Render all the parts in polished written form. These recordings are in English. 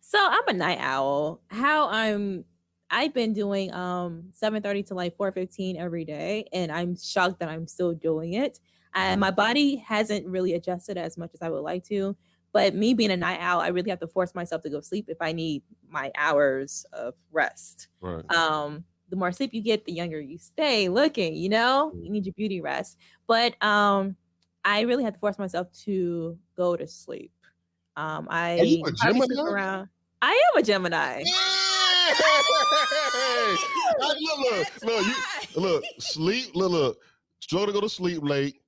So I'm a night owl. I've been doing 7:30 to like 4:15 every day, and I'm shocked that I'm still doing it. And Mhm. my body hasn't really adjusted as much as I would like to. But me being a night owl, I really have to force myself to go sleep if I need my hours of rest. Right. The more sleep you get, the younger you stay looking, you know? Mm. You need your beauty rest. But I really have to force myself to go to sleep. Are you I a probably sleep Gemini? around. I am a Gemini. Yeah! That's Look, why. sleep, look, struggle to go to sleep late,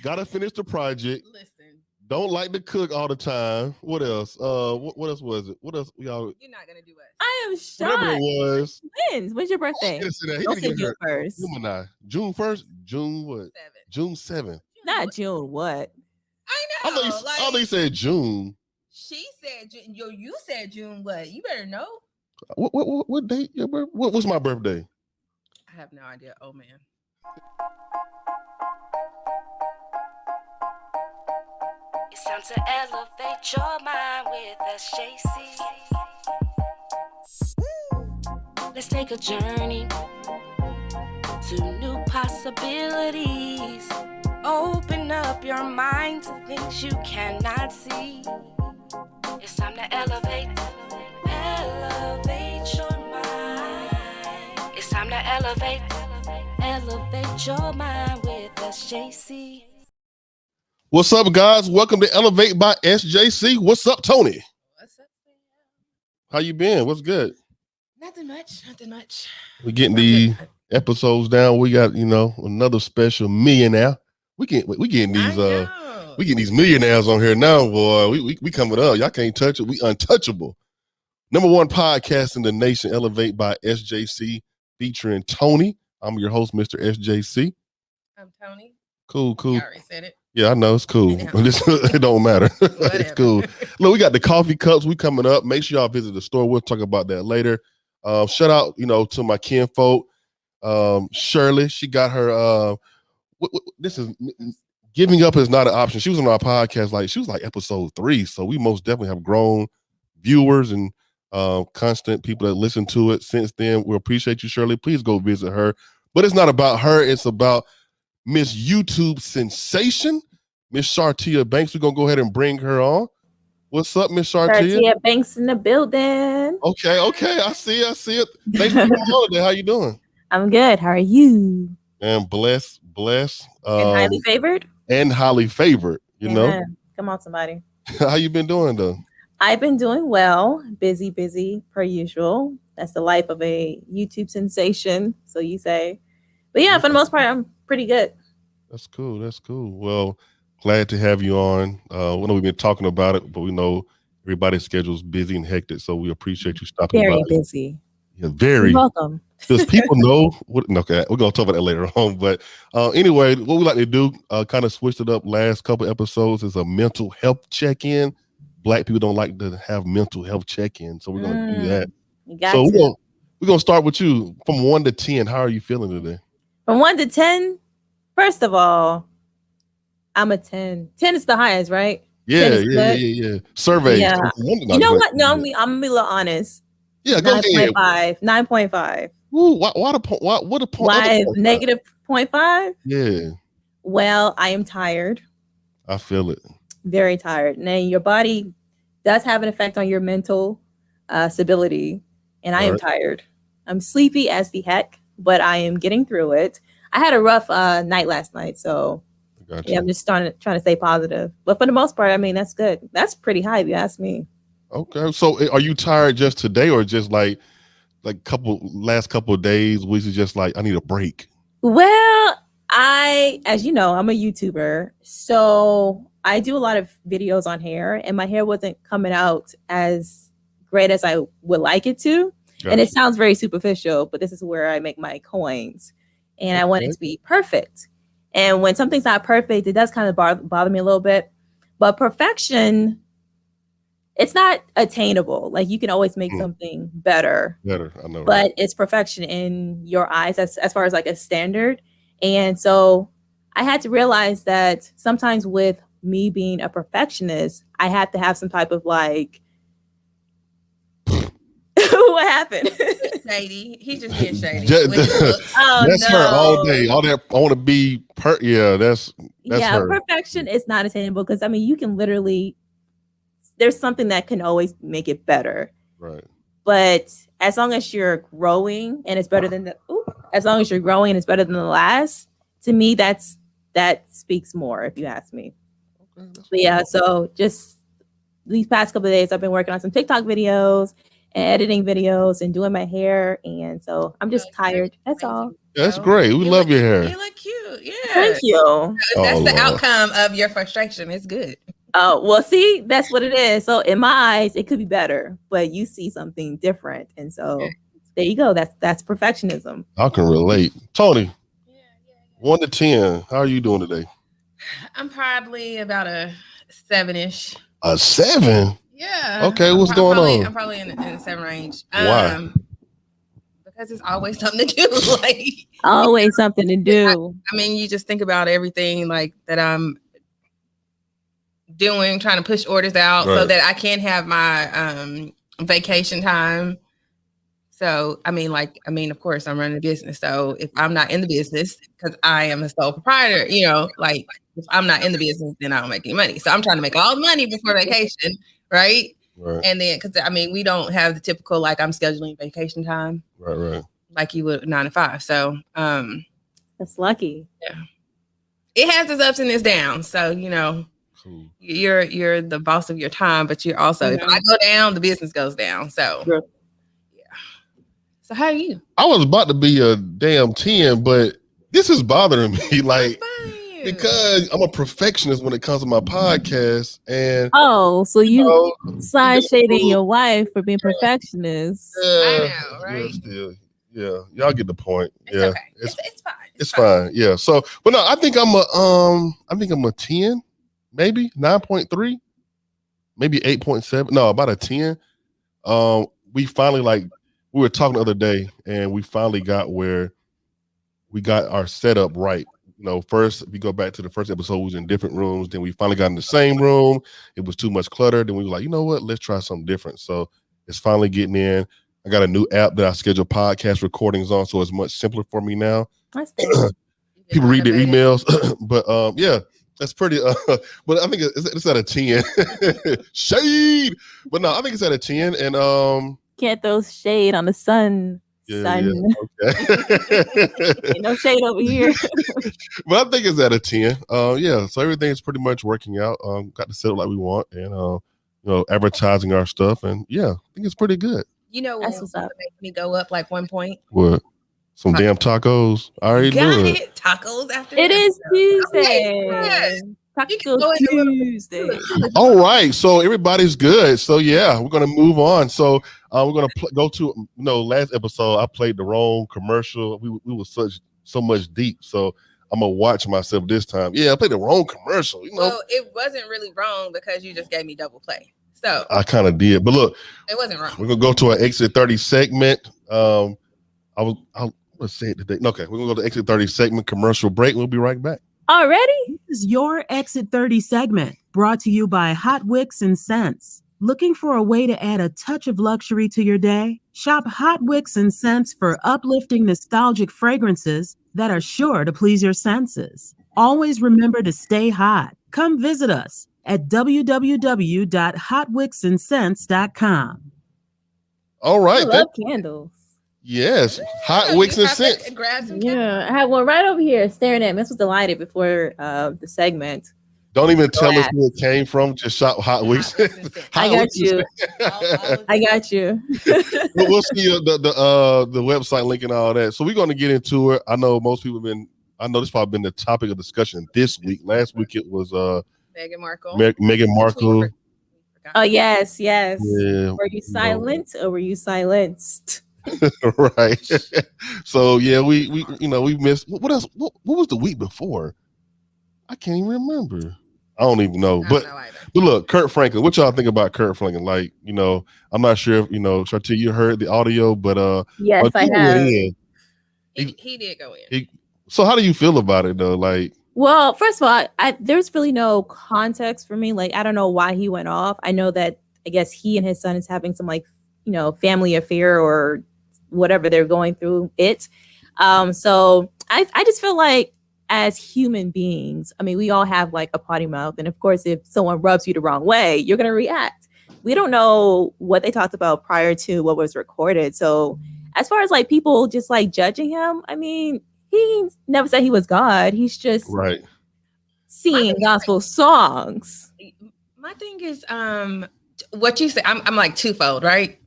gotta finish the project, Listen, don't like to cook all the time. What else? What else was it? What else we all you're not gonna do us. I am whatever it shocked. was. When's your He birthday? gotta say that. He Don't gotta say get June hurt. 1st. Gemini. June 1st? June what? 7. June 7th. June Not what? June what? I I thought know. you, I thought you said June. She said June. Yo, you said June. What? You better know. What date? What's my birthday? I have no idea. Oh man. It's time to elevate your mind with SJC. Let's take a journey to new possibilities. Open up your mind to things you cannot see. It's time to elevate your mind. It's time to elevate your mind with SJC. What's up, guys? Welcome to Elevate by SJC. What's up, Toni? What's up? How you been? What's good? Nothing much. Nothing much. We're getting the episodes down. We got, another special millionaire. We getting these we getting these millionaires on here now, boy. We coming up. Y'all can't touch it. We untouchable. Number one podcast in the nation, Elevate by SJC, featuring Toni. I'm your host, Mr. SJC. I'm Toni. Cool. You already said it. Yeah, I know it's cool. Yeah. It don't matter. It's Whatever. cool. Look, we got the coffee cups. We coming up. Make sure y'all visit the store. We'll talk about that later. Shout out, to my kinfolk. Shirley, she got her. This is giving up is not an option. She was on our podcast. She was like episode 3. So we most definitely have grown viewers and constant people that listen to it since then. We appreciate you, Shirley. Please go visit her. But it's not about her. It's about Miss YouTube sensation, Miss Sharatia Banks. We're gonna go ahead and bring her on. What's up, Miss Sharatia? Sharatia Banks in the building. Okay. I see it. Thanks for the holiday. How you doing? I'm good. How are you? And bless. And highly favored? And highly favored, Amen. Come on, somebody. How you been doing, though? I've been doing well. Busy per usual. That's the life of a YouTube sensation, so you say. But yeah, for the most part, I'm pretty good. That's cool. Well, glad to have you on. We know we've been talking about it, but we know everybody's schedule's busy and hectic, so we appreciate you stopping by. Very busy. Yeah, very. You're welcome. Because people know okay, we're gonna talk about that later on. But anyway, what we like to do, kind of switched it up last couple episodes, is a mental health check-in. Black people don't like to have mental health check-in, so we're gonna do that. So we're gonna start with you from 1 to 10. How are you feeling today? From 1 to 10, first of all, I'm a 10. 10 is the highest, right? Yeah. Survey. Yeah. You know what? No, I'm gonna be a little honest. Yeah, go ahead. 9.5. Ooh, why the point? What the point? Why negative 0.5? Yeah. Well, I am tired. I feel it. Very tired. Now, your body does have an effect on your mental stability, and I am tired. I'm sleepy as the heck, but I am getting through it. I had a rough night last night, so yeah, I'm just trying to stay positive. But for the most part, I mean, that's good. That's pretty high if you ask me. Okay, so are you tired just today, or just like last couple of days, which is just like I need a break? Well, as you know, I'm a YouTuber, so I do a lot of videos on hair, and my hair wasn't coming out as great as I would like it to. Gotcha. And it sounds very superficial, but this is where I make my coins, and I want it to be perfect. And when something's not perfect, it does kind of bother me a little bit. But perfection, it's not attainable. Like, you can always make something better. I know. But it's perfection in your eyes as far as like a standard. And so I had to realize that sometimes with me being a perfectionist, I had to have some type of like What happened? Shady. He's just being shady. Ju- with his looks. Oh, That's her all day. no. All that I want to be yeah, that's Yeah, her. perfection is not attainable because I mean you can literally there's something that can always make it better. Right. But as long as you're growing and it's better than as long as you're growing and it's better than the last, to me that speaks more if you ask me. Okay, But yeah, so just these past couple of days I've been working on some TikTok videos and editing videos and doing my hair, and so I'm just tired. That's all. that's great. We love your hair. You look cute. Yeah. Thank you. That's Oh, the Lord. outcome of your frustration. It's good. Oh, well, see, that's what it is. So in my eyes, it could be better, but you see something different. And so there you go. That's perfectionism. I can relate. Toni, 1 to 10. How are you doing today? I'm probably about a 7-ish. A 7? Yeah. Okay, what's going on? I'm probably in the 7 range. Why? Because it's always something to do. Like Always something to do. I mean, you just think about everything like that I'm doing, trying to push orders out so Right. that I can have my vacation time. So, I mean, of course, I'm running a business. So if I'm not in the business, because I am a sole proprietor, like if I'm not in the business, then I don't make any money. So I'm trying to make all the money before vacation, right? Right. And then, because I mean, we don't have the typical like I'm scheduling vacation time Right. like you would 9 to 5. So, That's lucky. it has its ups and its downs. So, Cool. you're the boss of your time, but you're also, if I go down, the business goes down. So, Sure. yeah. So how are you? I was about to be a damn 10, but this is bothering me. Like, because I'm a perfectionist when it comes to my podcast, and Oh, so you know, side shading your wife for being perfectionist. I know, right? Yeah, still, yeah, y'all get the point. It's yeah, okay. It's fine. it's fine. Yeah. So, but no, I think I'm a 10, maybe 9.3, maybe 8.7. No, about a 10. We finally we were talking the other day, and we finally got where we got our setup right. First we go back to the first episode, we was in different rooms. Then we finally got in the same room. It was too much clutter. Then we were like, you know what? Let's try something different. So it's finally getting in. I got a new app that I schedule podcast recordings on, so it's much simpler for me now. That's good. People read their emails, but yeah, that's pretty. But I think it's at a 10. Shade, but no, I think it's at a 10. And Can't throw shade on the sun. yeah, Okay. Ain't no shade over here. But I think it's at a 10. Yeah, so everything's pretty much working out. Got to set it like we want, and advertising our stuff, and yeah, I think it's pretty good. That's what's up. Make me go up like 1 point. What? Some damn tacos. I already Got knew it. Tacos after It the is episode. Tuesday. Yes. You can Taco go into a little bit. Tuesday. All right, so everybody's good. So yeah, we're gonna move on. So we're gonna go to last episode I played the wrong commercial. We were so much deep. So I'm gonna watch myself this time. Yeah, I played the wrong commercial. Well, it wasn't really wrong because you just gave me double play. So I kind of did, but look, it wasn't wrong. we're gonna go to our exit 30 segment. Let's say it today. Okay, we're gonna go to the exit 30 segment commercial break. We'll be right back. Already? This is your Exit 30 segment, brought to you by Hot Wicks and Scents. Looking for a way to add a touch of luxury to your day? Shop Hot Wicks and Scents for uplifting nostalgic fragrances that are sure to please your senses. Always remember to stay hot. Come visit us at www.hotwicksandscents.com. All I right. love candles. Yes. Hot Wicks and Scents. Grab some Yeah, I have one right over here staring at me. This was delighted before the segment. Don't even tell us where it came from. Just shop Hot Wicks. I got you. I got you. We'll see the website link and all that. So we're going to get into it. I know most people I know this probably been the topic of discussion this week. Last week it was Meghan Markle. Meghan Markle. Oh yes. Yeah. Were you silent or were you silenced? Right. So yeah, we missed. What else? What was the week before? I can't even remember. I don't even know. But look, Kurt Franklin. What y'all think about Kurt Franklin? Like, I'm not sure if Sharatia, you heard the audio, but yes, I have. He did go in. So how do you feel about it though? Like, well, first of all, there's really no context for me. Like, I don't know why he went off. I know that I guess he and his son is having some like family affair or whatever they're going through it. So I just feel like as human beings, I mean, we all have like a potty mouth. And of course, if someone rubs you the wrong way, you're going to react. We don't know what they talked about prior to what was recorded. So as far as like people just like judging him, I mean, he never said he was God. He's just Right. singing gospel songs. My thing is, what you say, I'm like twofold, right?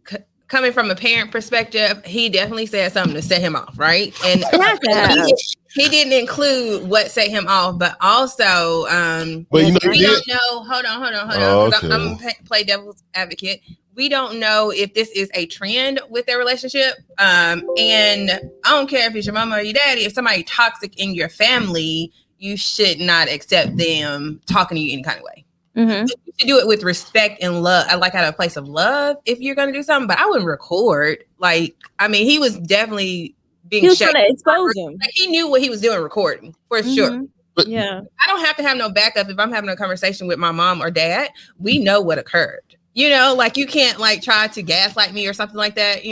Coming from a parent perspective, he definitely said something to set him off, right? And he didn't include what set him off, but also, but we don't know. Hold on. Okay. I'm gonna play devil's advocate. We don't know if this is a trend with their relationship. And I don't care if it's your mama or your daddy. If somebody toxic in your family, you should not accept them talking to you any kind of way. Mm-hmm. You should do it with respect and love, like out of a place of love if you're going to do something, but I wouldn't record. Like, I mean, he was definitely being trying to expose him. Like, he knew what he was doing recording for sure. But yeah. I don't have to have no backup if I'm having a conversation with my mom or dad. We know what occurred. Like you can't like try to gaslight me or something like that.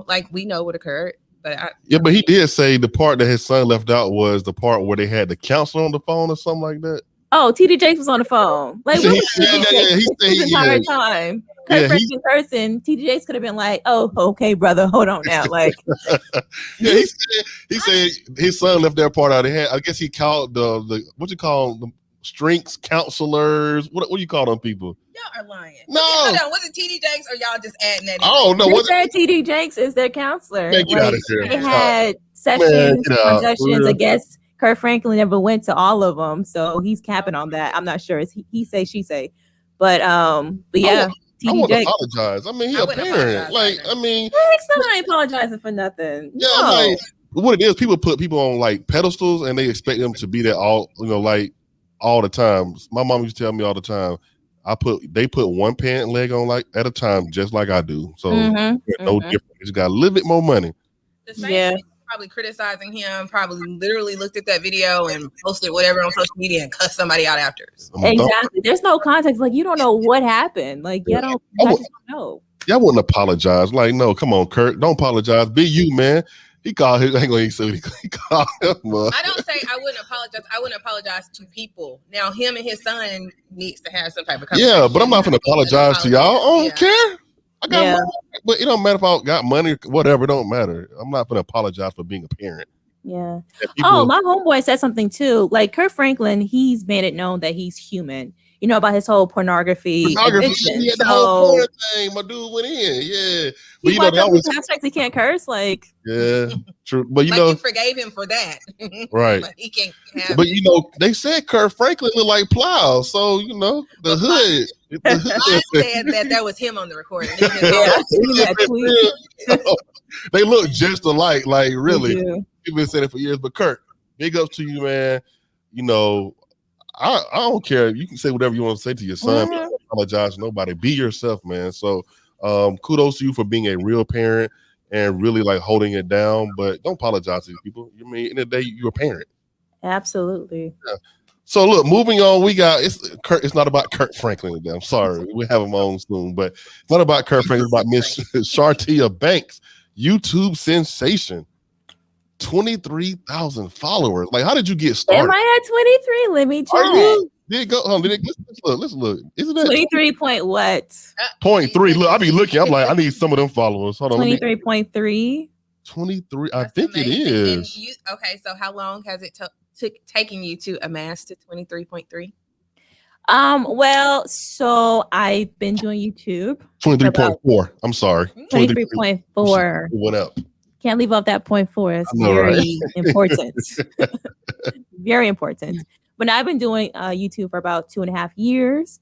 Like we know what occurred. But but he did say the part that his son left out was the part where they had the counselor on the phone or something like that. Oh, TD Jakes was on the phone. Like, He what said, the entire time? In person, TD Jakes could have been like, "Oh, okay, brother, hold on now." Like, he said his son left that part out. I guess he called the what you call them, strengths counselors. What do you call them people? Y'all are lying. No, hold on. Was it TD Jakes or y'all just adding that? Oh no, they said TD Jakes is their counselor. Man, get out of here. They had sessions. I guess Kurt Franklin never went to all of them, so he's capping on that. I'm not sure. It's he say, she say, but yeah. I want to apologize. I mean, he's a parent. Like, I mean, somebody apologizing for nothing. Yeah, no. Like, what it is, people put people on like pedestals and they expect them to be there all, like all the time. My mom used to tell me all the time, they put one pant leg on like at a time, just like I do. So no different. It's got a little bit more money. The same probably criticizing him, probably literally looked at that video and posted whatever on social media and cussed somebody out after. Exactly. There's no context. Like, you don't know what happened. Like, you just don't know. Yeah, I wouldn't apologize. Like, no, come on, Kurt. Don't apologize. Be you, man. He called him. He called him. I don't say I wouldn't apologize. I wouldn't apologize to people. Now, him and his son needs to have some type of conversation. Yeah, but I'm not going to apologize to y'all. I don't care. I got money, but it don't matter if I got money, whatever. It don't matter. I'm not going to apologize for being a parent. Yeah. My homeboy said something too. Like Kurt Franklin, he's made it known that he's human. About his whole pornography. Yeah, the whole porn thing. My dude went in. Yeah. But he can't curse. Like, yeah, true. But you forgave him for that. Right. But he can't have But they said Kurt Franklin looked like Plow. So, the hood. I said that was him on the recording. They look just alike. Like, really. People been saying it for years. But Kurt, big ups to you, man. I don't care. You can say whatever you want to say to your son. Don't apologize to nobody. Be yourself, man. So kudos to you for being a real parent and really like holding it down. But don't apologize to these people. I mean, in the day, you're a parent. Absolutely. Yeah. So look, moving on, we got it's not about Kurt Franklin today. I'm sorry. We have him on soon, but it's not about Kurt Franklin, it's about Miss Sharatia Banks, YouTube sensation. 23,000 followers. Like, how did you get started? Am I at 23? Let me check. Did it go? Let's look. Isn't that 23 point what? 0.3. Look, I be looking. I'm like, I need some of them followers. Hold on. 23.3. 23. I That's think amazing. it is. Okay, so how long has it taken you to amass to 23.3? Well, so I've been doing YouTube. 23.4. I'm sorry. 23.4. What up? Can't leave off that 0.4. It's very important. Very important. But I've been doing YouTube for about 2.5 years.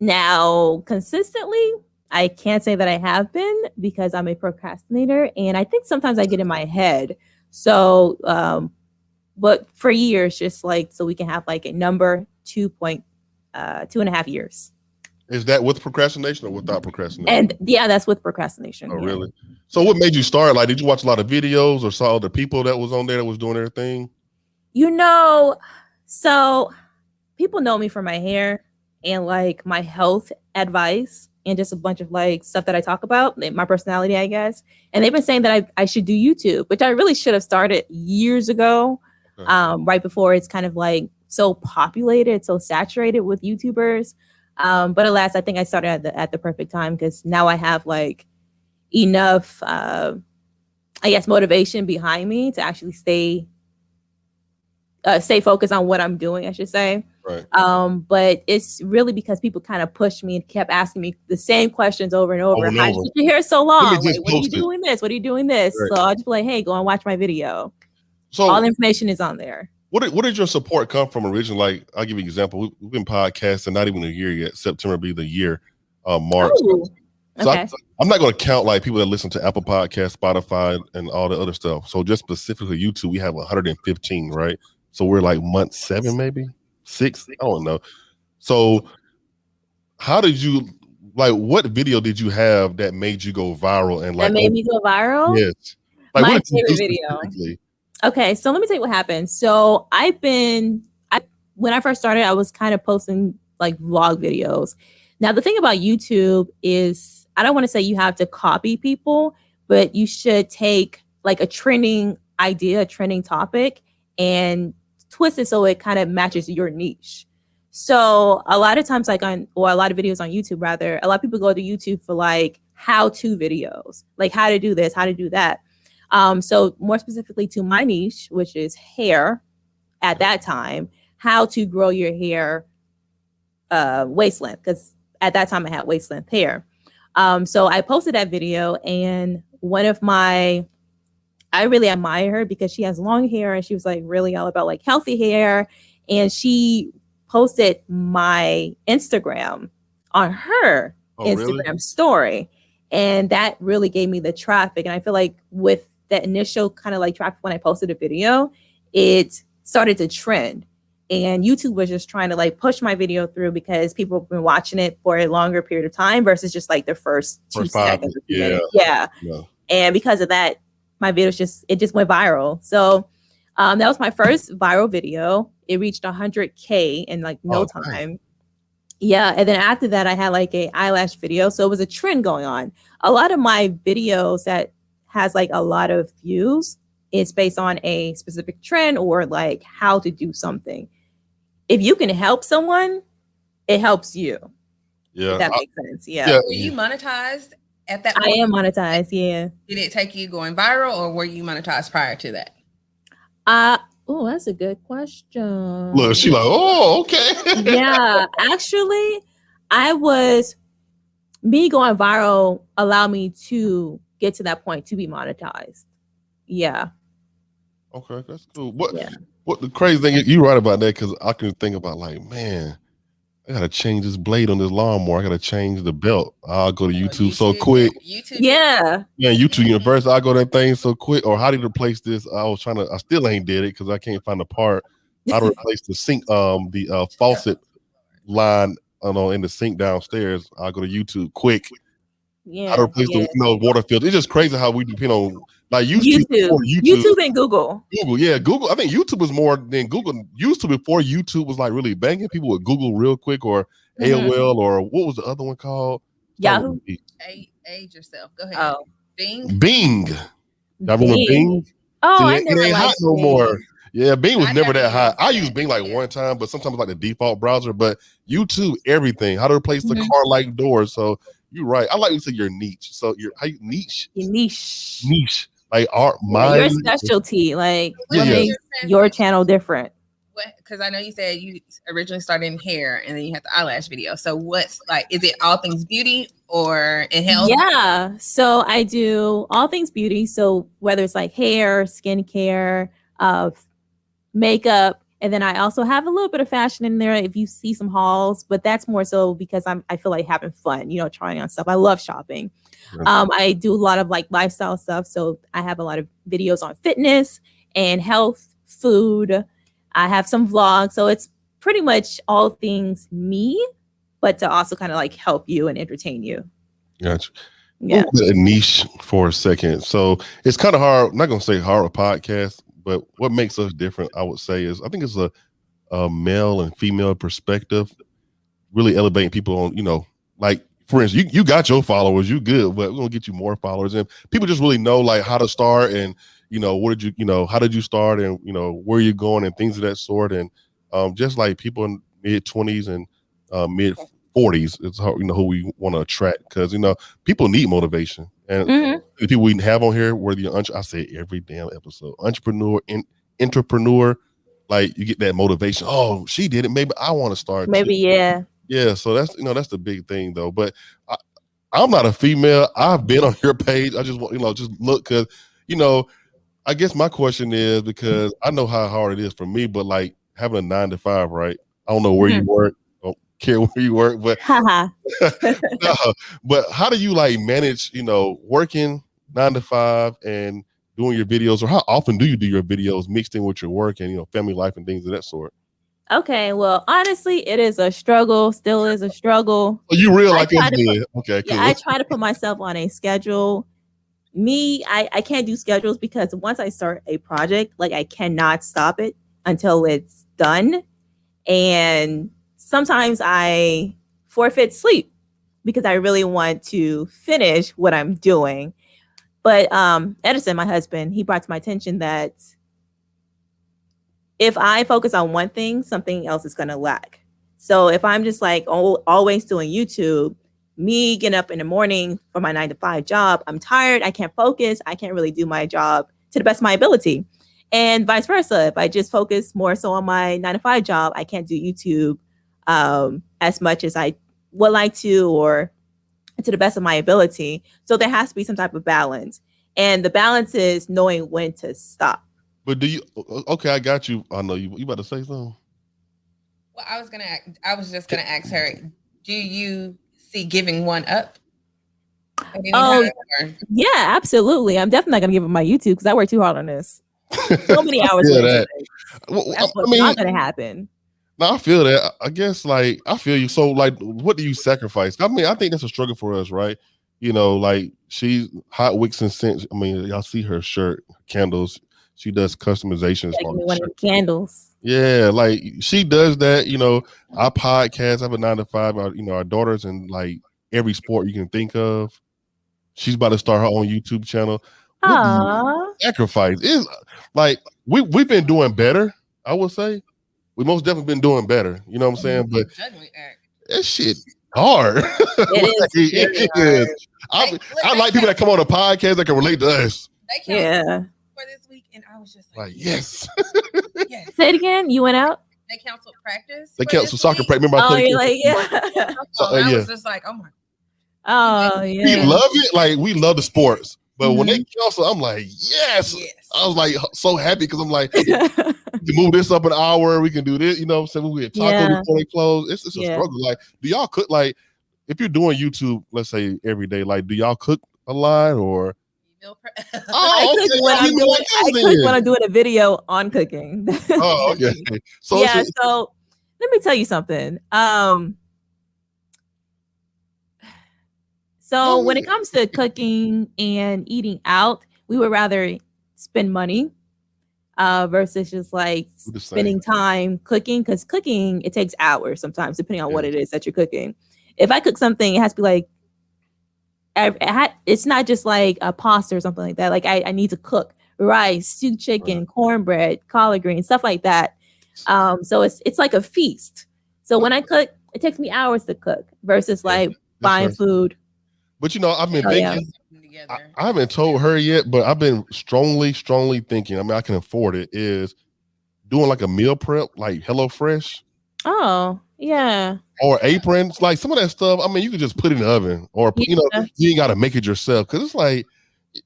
Now, consistently, I can't say that I have been because I'm a procrastinator. And I think sometimes I get in my head. So, but for years, just like, so we can have like a number 2.5 years. Is that with procrastination or without procrastination? And yeah, that's with procrastination. Oh, really? So what made you start? Like, did you watch a lot of videos or saw other people that was on there that was doing their thing? So people know me for my hair and like my health advice. and just a bunch of like stuff that I talk about, like, my personality, I guess. And they've been saying that I should do YouTube, which I really should have started years ago, right before it's kind of like so populated, so saturated with YouTubers. But alas, I think I started at the perfect time, because now I have like enough, I guess, motivation behind me to actually stay focused on what I'm doing, I should say. Right. But it's really because people kind of pushed me and kept asking me the same questions over and over. How did you keep your hair so long? Like, what are you doing this? What are you doing this? Right. So I'll just be like, hey, go and watch my video. So all the information is on there. What did your support come from originally? Like, I'll give you an example. We've been podcasting not even a year yet. September will be the year, March. Ooh, so okay. I'm not going to count like people that listen to Apple Podcasts, Spotify, and all the other stuff. So just specifically YouTube, we have 115, right? So we're like month 7, maybe 6. I don't know. So how did you, like, what video did you have that made you go viral? And like, that made me go viral? Yes. Like, my favorite video. Okay, so let me tell you what happened. So when I first started, I was kind of posting like vlog videos. Now, the thing about YouTube is, I don't want to say you have to copy people, but you should take like a trending idea, a trending topic, and twist it so it kind of matches your niche. So a lot of times, a lot of videos on YouTube, rather, a lot of people go to YouTube for like how-to videos, like how to do this, how to do that. So more specifically to my niche, which is hair at that time, how to grow your hair waist length, because at that time I had waist length hair. So I posted that video, and I really admire her because she has long hair, and she was like really all about like healthy hair. And she posted my Instagram on her Instagram story. And that really gave me the traffic. And I feel like with that initial kind of like traffic when I posted a video, it started to trend. And YouTube was just trying to like push my video through because people have been watching it for a longer period of time versus just like their first 2 seconds. Yeah. And because of that, my video just went viral. So that was my first viral video. It reached 100K in like no time. Man. Yeah. And then after that, I had like a eyelash video. So it was a trend going on. A lot of my videos that has like a lot of views, it's based on a specific trend or like how to do something. If you can help someone, it helps you. Yeah. If that makes sense. Yeah. Were you monetized at that point? I am monetized. Yeah. Did it take you going viral, or were you monetized prior to that? Oh, that's a good question. Look, she like, oh, okay. Yeah, actually, me going viral allowed me to get to that point to be monetized. Yeah. Okay, that's cool. What the crazy thing is, you're right about that, because I can think about like, man, I gotta change this blade on this lawnmower. I gotta change the belt. I'll go to YouTube so quick. Yeah. Yeah, YouTube University. I'll go to that thing so quick. Or how to replace this? I still ain't did it because I can't find the part. How to replace the sink, the faucet line, in the sink downstairs. I'll go to YouTube quick. Yeah. How to replace the water filter. It's just crazy how we depend on like YouTube and Google. Yeah, Google. I think YouTube was more than Google used to before YouTube was like really banging. People would Google real quick, or AOL, or what was the other one called? Yahoo. Age yourself. Go ahead. Oh. Bing. Y'all remember Bing? Oh, See, I never it ain't hot no more. Yeah, Bing was never that hot. I used Bing like one time, but sometimes like the default browser. But YouTube, everything. How to replace the car light door. So you're right. I like you say your niche. So your niche. Your niche. Niche. Like your specialty, like what makes your channel different? Because I know you said you originally started in hair and then you had the eyelash video. So what's like, is it all things beauty or in health? Yeah. So I do all things beauty. So whether it's like hair, skincare, makeup, and then I also have a little bit of fashion in there if you see some hauls, but that's more so because I feel like having fun, trying on stuff. I love shopping. I do a lot of like lifestyle stuff. So I have a lot of videos on fitness and health, food. I have some vlogs. So it's pretty much all things me, but to also kind of like help you and entertain you. Gotcha. Yeah. A niche for a second. So it's kind of hard. I'm not going to say hard with podcasts, but what makes us different, I would say, is I think it's a male and female perspective, really elevating people on, like for instance, you got your followers, you good, but we're gonna get you more followers, and people just really know like how to start, and what did you how did you start, and where you're going, and things of that sort, and just like people in mid-20s and mid-40s is how who we want to attract, because people need motivation, and the people we have on here, whether you're I say every damn episode, entrepreneur, like you get that motivation. Oh, she did it, maybe I want to start Maybe, too. Yeah, so that's that's the big thing though. But I'm not a female. I've been on your page. I just want just look, because I guess my question is, because I know how hard it is for me, but like having a 9 to 5, right? I don't know where you work. Don't care where you work, but no, but how do you like manage working 9 to 5 and doing your videos, or how often do you do your videos mixed in with your work and family life and things of that sort? Okay, well, honestly, it is a struggle. Still is a struggle. Oh, you real like us then? Okay, cool. Yeah, I try to put myself on a schedule. I can't do schedules, because once I start a project, like I cannot stop it until it's done. And sometimes I forfeit sleep because I really want to finish what I'm doing. But Edison, my husband, he brought to my attention that if I focus on one thing, something else is going to lack. So if I'm just like always doing YouTube, me getting up in the morning for my 9 to 5 job, I'm tired. I can't focus. I can't really do my job to the best of my ability. And vice versa. If I just focus more so on my 9 to 5 job, I can't do YouTube as much as I would like to, or to the best of my ability. So there has to be some type of balance. And the balance is knowing when to stop. But do you? Okay, I got you. I know you about to say something. Well, I was just gonna ask her. Do you see giving one up? Yeah, absolutely. I'm definitely not gonna give up my YouTube, because I work too hard on this. So many hours. That's what's not gonna happen. No, I feel that. I guess like I feel you. So like, what do you sacrifice? I mean, I think that's a struggle for us, right? Like she's hot wicks and scents. I mean, y'all see her shirt, candles. She does customizations. Like one of the candles. Yeah, like she does that. Our podcast, I have a 9 to 5. Our daughter's in like every sport you can think of. She's about to start her own YouTube channel. Sacrifice is like we've been doing better. I would say we most definitely been doing better. You know what I'm saying? But that shit hard. It is. I like people that come on a podcast that can relate to us. Yeah. For this week, and I was just like yes. Yes. Say it again. You went out. They canceled practice. They canceled soccer practice. Remember I played? You're like, yeah. I was just like, oh my. Oh yeah. We love it. Like we love the sports, but when they cancel, I'm like, yes. I was like so happy, because I'm like, we can move this up an hour. We can do this. You know what I'm saying? We get tacos before they close. It's a struggle. Like, do y'all cook? Like, if you're doing YouTube, let's say every day, like, do y'all cook a lot or? I cook when I'm doing a video on cooking. Oh, okay. So yeah. So let me tell you something. So when it comes to cooking and eating out, we would rather spend money versus just like spending time cooking, because cooking, it takes hours sometimes, depending on what it is that you're cooking. If I cook something, it has to be like, it's not just like a pasta or something like that. Like I need to cook rice, stewed chicken, cornbread, collard greens, stuff like that. So it's like a feast. So when I cook, it takes me hours to cook versus like buying food. But I've been thinking. I haven't told her yet, but I've been strongly thinking. I mean, I can afford it. Is doing like a meal prep, like HelloFresh. Oh yeah. Or aprons, like some of that stuff. I mean, you can just put it in the oven, or you ain't got to make it yourself, because it's like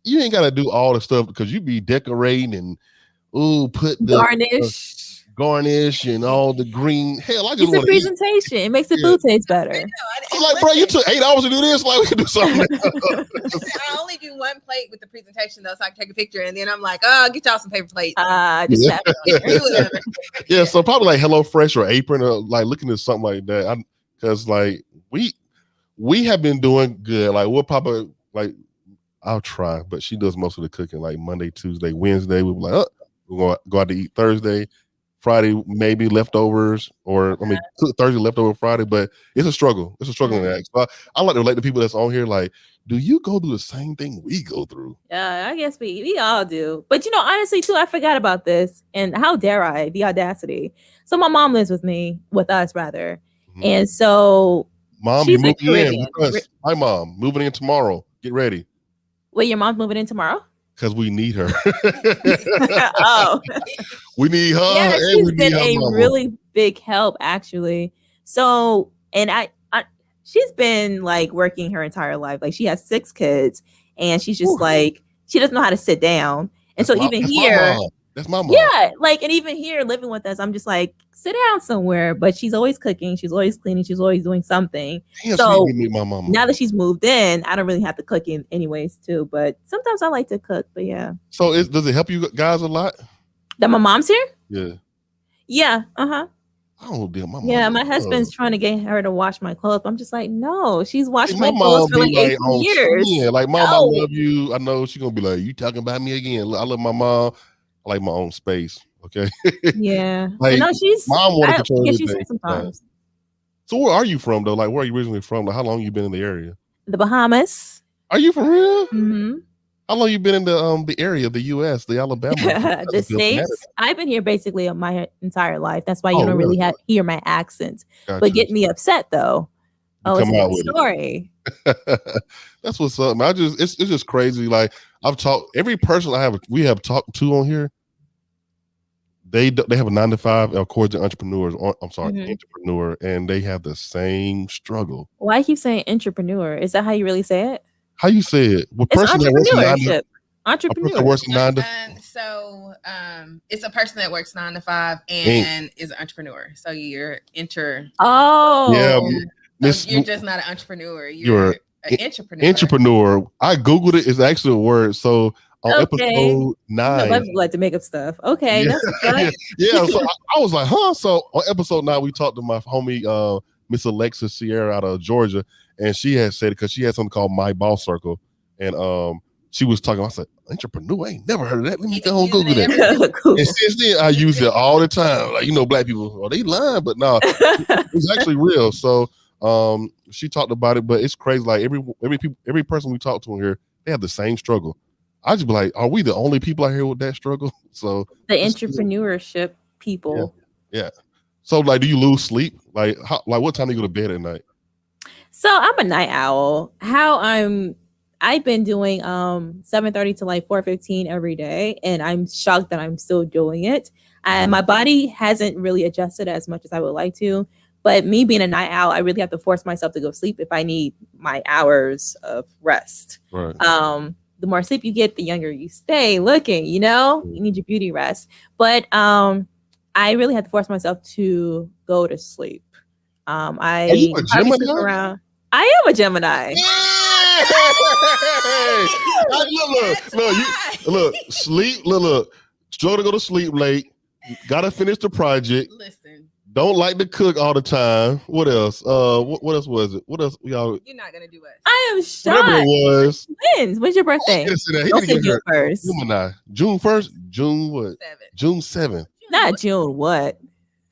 you ain't got to do all the stuff, because you be decorating and put the garnish and all the green. Hell, I just want a presentation. It makes the food taste better. I'm like, bro, you took 8 hours to do this. Like, we can do something. I only do one plate with the presentation though, so I can take a picture, and then I'm like, get y'all some paper plates. Yeah, so probably like HelloFresh or Apron, or like looking at something like that. Because like we have been doing good. Like we'll probably like I'll try, but she does most of the cooking. Like Monday, Tuesday, Wednesday, we'll be like, we're gonna go out to eat Thursday. Friday maybe leftovers, or I mean cook Thursday leftover Friday, but it's a struggle. It's a struggling act. So I like to relate to people that's on here. Like, do you go through the same thing we go through? Yeah, I guess we all do. But honestly, too, I forgot about this. And how dare I? The audacity. So my mom lives with us rather. Mhm. And so Mom, she's you moving Caribbean. in with us. My mom moving in tomorrow. Get ready. Wait, your mom's moving in tomorrow? Because we need her. Oh. We need her. Yeah, and she's we been need her a mama. really big help, actually. So, and I she's been like working her entire life. Like she has 6 kids, and she's just like, she doesn't know how to sit down. And so even here, that's my mom. yeah, like, and even here living with us, I'm just like, sit down somewhere. But she's always cooking, she's always cleaning, she's always doing something. Damn, so she need my mama. now that she's moved in, I don't really have to cook anyways too. But sometimes I like to cook. But yeah. So does it help you guys a lot? That my mom's here? Yeah. Yeah. Uh-huh. Oh, dear, my mom. Yeah, my husband's trying to get her to wash my clothes. I'm just like, no, she's washed my clothes for like 18 years. Yeah, like, Mom, No. I love you. I know she's gonna be like, you talking about me again. I love my mom. I like my own space. Okay. Yeah. Like, no, she's mom want to control yeah, she's everything. here sometimes. So where are you from though? Like, where are you originally from? Like, how long you been in the area? The Bahamas. Are you for real? Mm-hmm. How long you been in the area, the US, the Alabama? The States. I've been here basically my entire life. That's why you don't really hear my accent. Gotcha. But get me upset though. You Oh, it's come a out good with story. That's what's up, man. It's just crazy. Like, I've talked every person we have talked to on here. They have a 9-to-5, of course, the entrepreneurs. Entrepreneur, and they have the same struggle. Why I keep saying entrepreneur? Is that how you really say it? How you say it? Well, It's person that works entrepreneurship. A person that works 9 to So it's a person that works 9 to 5 and is an entrepreneur. So you're Oh, yeah. So you're just not an entrepreneur. You're an entrepreneur. Entrepreneur. I googled it. It's actually a word. So on episode 9, I like to make up stuff. Okay, yeah. that's good. Yeah. So I was like, huh. So on episode 9, we talked to my homie Miss Alexa Sierra out of Georgia, and she had said it because she had something called My Boss Circle, and she was talking. I said, entrepreneur. I ain't never heard of that. Let me go on Google that. Cool. And since then, I use it all the time. Like, black people, they lying, but no, it's actually real. So she talked about it, but it's crazy. Like every person we talk to in here, they have the same struggle. I just be like, are we the only people out here with that struggle? So the entrepreneurship people. Yeah. So like, do you lose sleep? Like, what time do you go to bed at night? So I'm a night owl. I've been doing 7:30 to like 4:15 every day, and I'm shocked that I'm still doing it. And my body hasn't really adjusted as much as I would like to. But me being a night owl, I really have to force myself to go sleep if I need my hours of rest. Right. The more sleep you get, the younger you stay looking, you need your beauty rest. But I really had to force myself to go to sleep. Are you a Gemini? I am a Gemini. Look, sleep. Look, struggle to go to sleep late. Gotta finish the project. Listen. Don't like to cook all the time. What else? What else was it? What else, y'all? You're not gonna do it. I am shocked. Whatever it was. When's your birthday? Don't say June 1st. Gemini. June 1st? June what? 7th. June 7th. Not June what?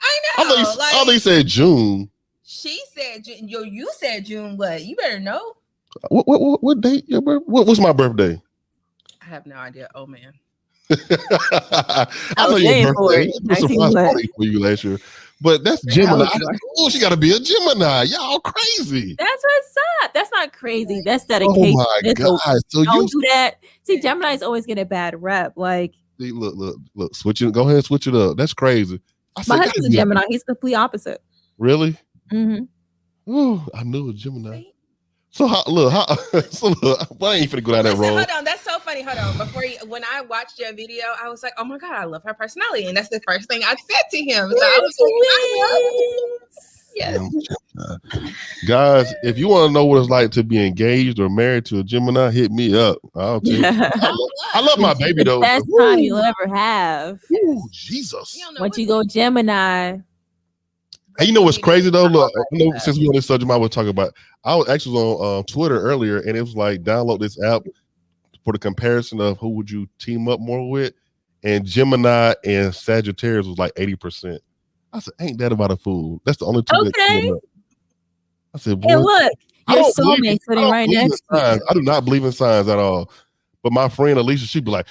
I know. I thought you said June. She said June. You said June what? You better know. What date? What was my birthday? I have no idea. Oh man. I know your birthday. It was a surprise party for you last year. But that's Gemini. Oh, she got to be a Gemini. Y'all crazy. That's what's up. That's not crazy. That's dedication. Oh my God. So don't do that. See, Geminis always get a bad rep. Like, see, look. Switch it. Go ahead and switch it up. That's crazy. My husband's a Gemini. He's the complete opposite. Really? Mm-hmm. Ooh, I knew a Gemini. So I ain't finna go down that road. Hold on, that's so funny. Hold on, when I watched your video, I was like, oh my God, I love her personality, and that's the first thing I said to him. So I was like, yes. Guys, if you want to know what it's like to be engaged or married to a Gemini, hit me up. I'll tell you. I love my baby though. Best time you'll ever have. Ooh, Jesus. Once you go Gemini. Hey, you know what's crazy though? Look, since we on this subject, I was talking about. I was actually on Twitter earlier, and it was like, download this app for the comparison of who would you team up more with, and Gemini and Sagittarius was like 80%. I said, ain't that about a fool? That's the only two that came up. I said, boy, And look, your soulmate sitting right next to you. I do not believe in signs at all. But my friend Alicia, she'd be like,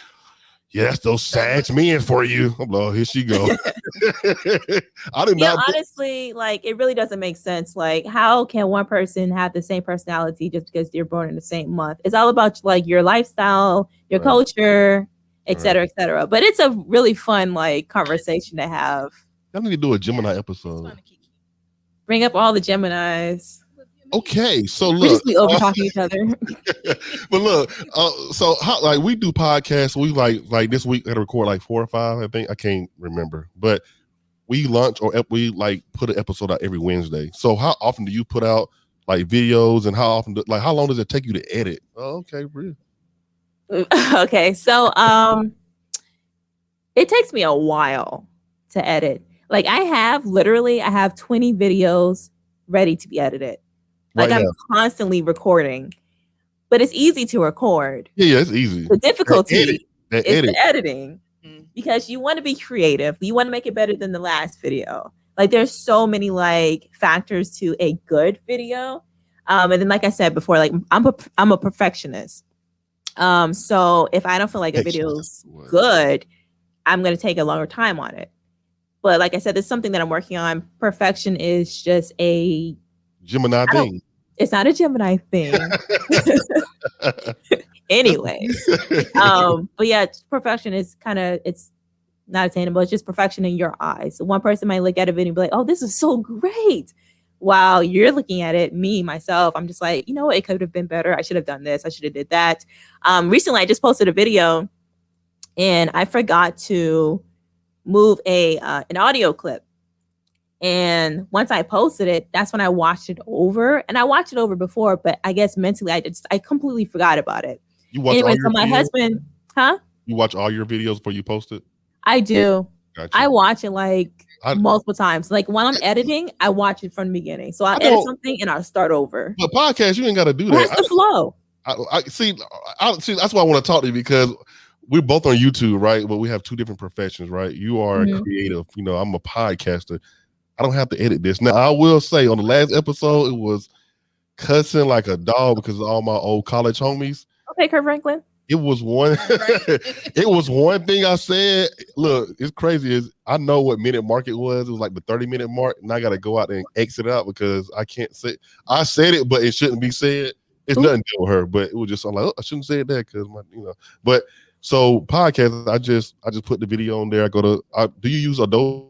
yeah, that's those Sag men for you. I'm like, oh, here she go. I do not. Honestly, like, it really doesn't make sense. Like, how can one person have the same personality just because they're born in the same month? It's all about like your lifestyle, your culture, et cetera, et cetera. But it's a really fun like conversation to have. I need to do a Gemini episode. Bring up all the Geminis. Okay, so look, we just be over talking each other. But look, so how, like, we do podcasts. We like this week I had to record like 4 or 5. I think I can't remember, but we launch or we like put an episode out every Wednesday. So how often do you put out like videos, and how often how long does it take you to edit? Oh, okay, really? Okay, so it takes me a while to edit. Like I have 20 videos ready to be edited. Like I'm constantly recording, but it's easy to record. Yeah, it's easy. The difficulty is the editing, because you want to be creative. You want to make it better than the last video. Like there's so many like factors to a good video. And then like I said before, like I'm a perfectionist. So if I don't feel like a video's good, I'm going to take a longer time on it. But like I said, it's something that I'm working on. Perfection is just a Gemini thing. It's not a Gemini thing. Anyways. But yeah, perfection is it's not attainable. It's just perfection in your eyes. So one person might look at a video and be like, oh, this is so great. While you're looking at it, myself, I'm just like, you know what? It could have been better. I should have done this. I should have did that. Recently, I just posted a video and I forgot to move an audio clip. And once I posted it, that's when I watched it over. And I watched it over before, but I guess mentally I completely forgot about it. You watch anyway, all your so my videos? Husband, huh? You watch all your videos before you post it? I do. Gotcha. I watch it multiple times. Like when I'm editing, I watch it from the beginning. So I'll edit something and I'll start over. But podcast, you ain't got to do that. That's the flow. I see. That's why I want to talk to you, because we're both on YouTube, right? But we have two different professions, right? You are a creative. You know, I'm a podcaster. I don't have to edit this. Now, I will say on the last episode, it was cussing like a dog because of all my old college homies. Okay, Kurt Franklin. It was one. It was one thing I said. Look, it's crazy. Is I know what minute mark it was. It was like the 30-minute mark, and I got to go out and exit out because I can't say. I said it, but it shouldn't be said. It's nothing to do with her, but it was just I'm like, oh, I shouldn't say that because But so podcast, I just put the video on there. I go to. Do you use Adobe?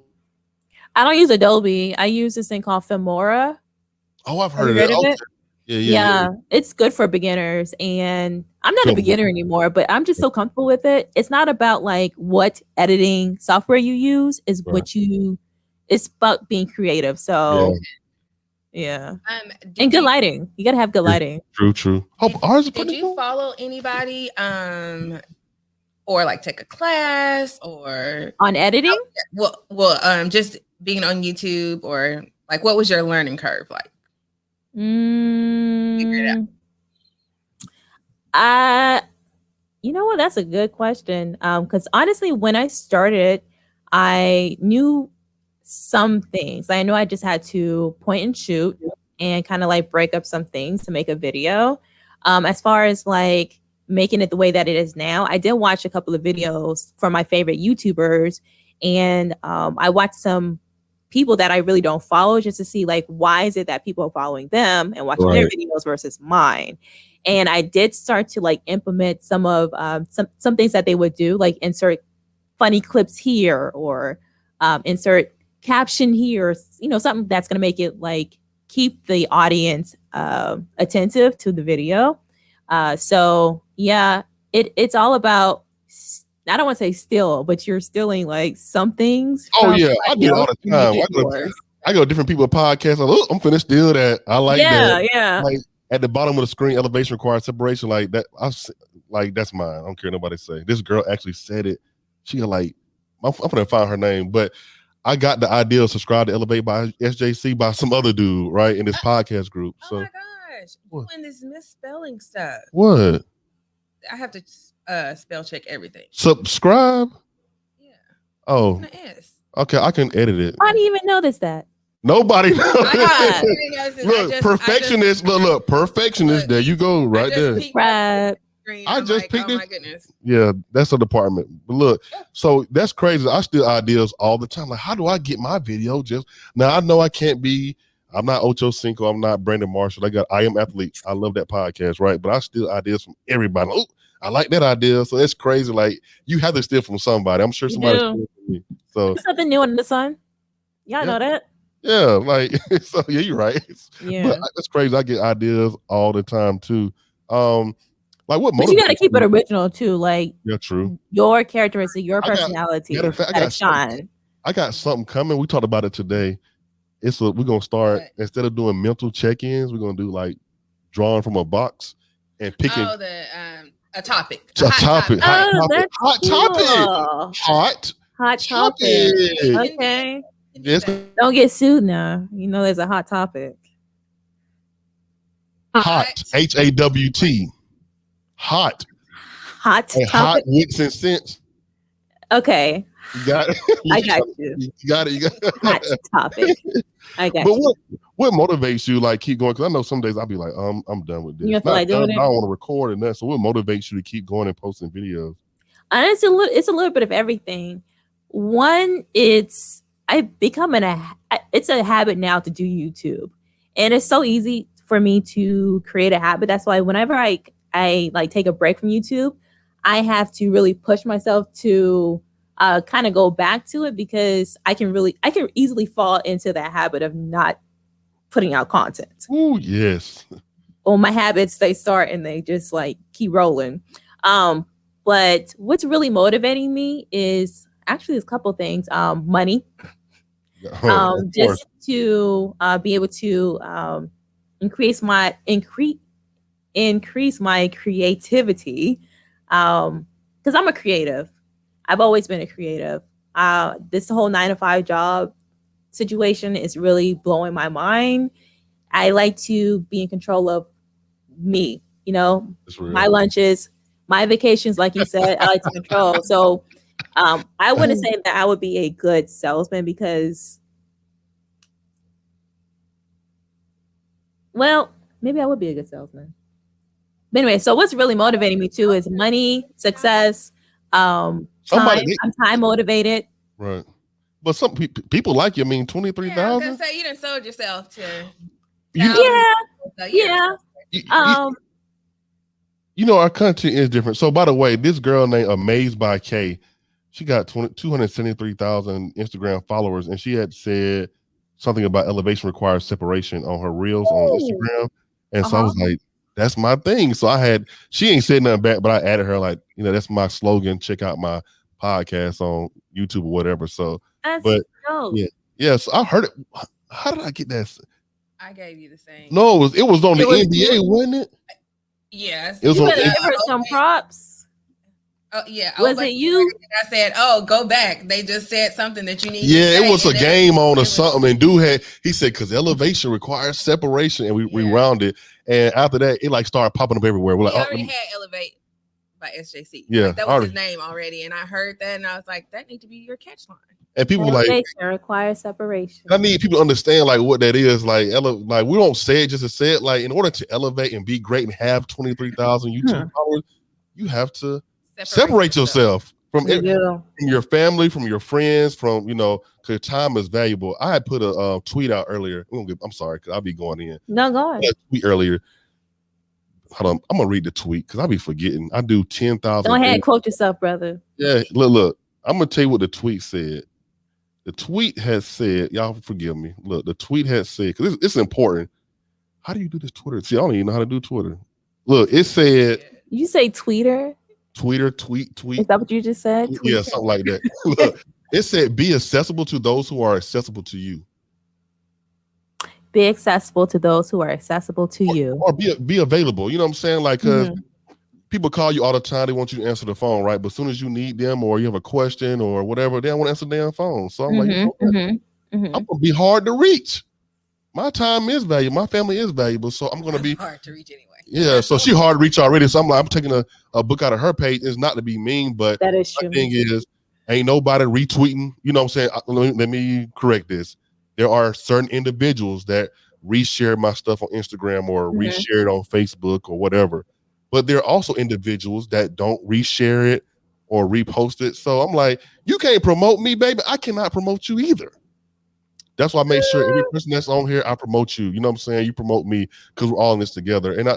I don't use Adobe. I use this thing called Filmora. Oh, I've heard of that. Okay. Yeah, it's good for beginners. And I'm not a beginner anymore, but I'm just so comfortable with it. It's not about like what editing software you use, it's about being creative. So yeah. And good lighting. You gotta have good lighting. True. Did you follow anybody or like take a class or on editing? Well, just being on YouTube, or like what was your learning curve like? Figure it out. You know what? That's a good question. Because honestly, when I started, I knew some things. I know I just had to point and shoot and kind of like break up some things to make a video. As far as like making it the way that it is now, I did watch a couple of videos from my favorite YouTubers, and I watched some people that I really don't follow just to see like why is it that people are following them and watching their videos versus mine. And I did start to like implement some of some things that they would do, like insert funny clips here or insert caption here, something that's going to make it like keep the audience attentive to the video. So yeah, it's all about, I don't want to say steal, but you're stealing like some things. Oh yeah, I do all the time. I go to different people's podcasts. Like, oh, I'm finna steal that. I like that. Yeah. Like at the bottom of the screen, elevation requires separation. Like that. That's mine. I don't care what nobody say. This girl actually said it. She like, I'm gonna find her name, but I got the idea of Subscribe to Elevate by SJC by some other dude, right, in this podcast group. So, oh my gosh, doing this misspelling stuff. What? I have to spell check everything. Subscribe. Oh, okay. I can edit it. I didn't even notice that. Nobody knows. I Look, perfectionist. Look, perfectionist. Look, there you go, right there. Right. I just picked oh it. my goodness. Yeah, that's a department. But look, so that's crazy. I steal ideas all the time. Like, how do I get my video just now? I know I can't be. I'm not Ocho Cinco. I'm not Brandon Marshall. I am athlete. I love that podcast, right? But I steal ideas from everybody. Oh, I like that idea. So it's crazy. Like, you have to steal from somebody. I'm sure somebody stole from me. So there's something new under the sun. Y'all know that. Yeah, like so. Yeah, you're right. Yeah, but that's crazy. I get ideas all the time too. Like what? But you got to keep it original too. Like, yeah, true. Your characteristic, your personality. Gotta shine. I got something coming. We talked about it today. We're gonna start instead of doing mental check-ins, we're gonna do like drawing from a box and picking. Oh, a topic. A topic. Hot topic. Okay. Yes. Don't get sued now. You know there's a hot topic. Hot. HAWT. Hot. Hot topic. Hot wits and sense. Okay. You got it. I got you. You got it. Hot topic. I got you. What motivates you like keep going? Because I know some days I'll be like, I'm done with this. You feel like doing it? I don't want to record and that. So what motivates you to keep going and posting videos? It's a little bit of everything. One, it's a habit now to do YouTube, and it's so easy for me to create a habit. That's why whenever I like take a break from YouTube, I have to really push myself to kind of go back to it, because I can easily fall into that habit of not putting out content. Oh yes. Well, my habits, they start and they just like keep rolling. But what's really motivating me is actually a couple things. Money. Just to be able to increase my creativity, because I'm a creative. I've always been a creative. This whole 9-to-5 job situation is really blowing my mind. I like to be in control of me, my lunches, my vacations, like you said, I like to control. So I wouldn't say that I would be a good salesman, because, well, maybe I would be a good salesman. But anyway, so what's really motivating me too is money, success, time. I'm time motivated. Right. But some people like you. I mean, 23,000. Yeah, I was gonna say you done sold yourself to. Yeah. Our content is different. So, by the way, this girl named Amazed by K, she got 273,000 Instagram followers, and she had said something about elevation requires separation on her reels on Instagram, and so I was like, that's my thing. So she ain't said nothing back, but I added her like, that's my slogan. Check out my podcast on YouTube or whatever. So, dope. Yeah. So I heard it. How did I get that? I gave you the same. No, it was on the NBA, wasn't it? Yes. You better give her some props. Oh yeah. Was it you? I said, go back. They just said something that you need. Yeah, it was a game on or something. And dude he said, because elevation requires separation, and we rounded. And after that, it like started popping up everywhere. We're like, already had Elevate by SJC. Yeah, like, that was his name already. And I heard that, and I was like, that needs to be your catch line. And people requires separation. I need people to understand like what that is. Like we don't say it just to say it. Like, in order to elevate and be great and have 23,000 YouTube followers, you have to separate yourself from your family, from your friends, from because time is valuable. I had put a tweet out earlier. I'm sorry, because I'll be going in. No, go on. I had a tweet earlier. Hold on, I'm gonna read the tweet because I'll be forgetting. I do 10,000. Go ahead, quote yourself, brother. Yeah, look. I'm gonna tell you what the tweet said. The tweet has said, y'all forgive me. Look, the tweet has said, because it's important. How do you do this Twitter? See, I don't even know how to do Twitter. Look, it said. You say tweeter? Tweet. Is that what you just said? Tweeter. Yeah, something like that. Look, it said, be accessible to those who are accessible to you. Be accessible to those who are accessible to you. Or be available. You know what I'm saying? Like, because people call you all the time. They want you to answer the phone, right? But as soon as you need them or you have a question or whatever, they don't want to answer the damn phone. So I'm like, I'm going to be hard to reach. My time is valuable. My family is valuable. So I'm going to be hard to reach anyway. Yeah. So she hard to reach already. So I'm taking a book out of her page. It's not to be mean, but that is true. My thing is, Ain't nobody retweeting. You know what I'm saying? Let me correct this. There are certain individuals that reshare my stuff on Instagram or reshare it on Facebook or whatever. But there are also individuals that don't reshare it or repost it. So I'm like, you can't promote me, baby. I cannot promote you either. That's why I make sure every person that's on here, I promote you. You know what I'm saying? You promote me because we're all in this together. And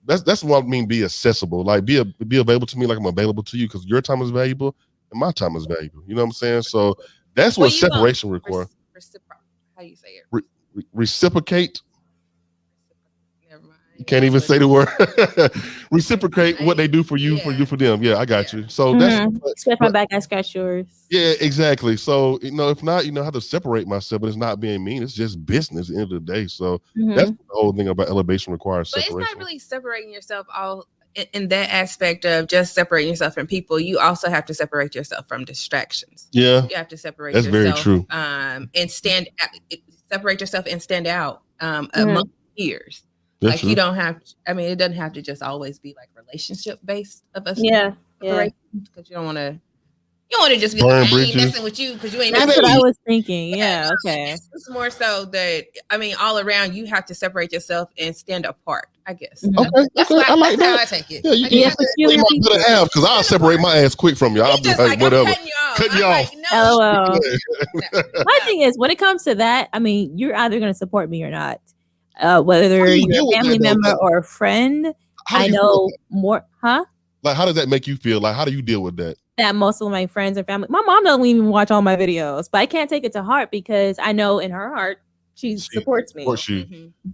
that's what I mean. Be accessible, like be available to me, like I'm available to you, because your time is valuable and my time is valuable. You know what I'm saying? So that's what separation requires. How do you say it? Reciprocate. Never mind. You can't even say the word. Reciprocate what they do for you, for you for them. Yeah, I got you. So that's scratch my back, I scratch yours. Yeah, exactly. So if not, I have to separate myself, but it's not being mean. It's just business at the end of the day. So that's the whole thing about elevation requires separation. But it's not really separating yourself all in that aspect of just separating yourself from people. You also have to separate yourself from distractions. Yeah, you have to separate. That's yourself, very true. And separate yourself and stand out among peers. That's like true. You don't have. I mean, it doesn't have to just always be like relationship based of us. Because you don't want to. You want to just be Burn like, I ain't bridges. messing with you because you ain't. That's messing what with I me. was thinking. Yeah. Okay. It's more so that all around you have to separate yourself and stand apart. I guess. Okay, That's I like how that. I take it. Yeah, you can separate my better half, because I'll separate my ass quick from you. I'll be like, whatever. Cutting you off. LOL. My thing is, when it comes to that, I mean, you're either going to support me or not. Whether you're a family member or a friend, I know more. Huh? Like, how does that make you feel? Like, how do you deal with that? That most of my friends and family, my mom doesn't even watch all my videos, but I can't take it to heart because I know in her heart she supports me.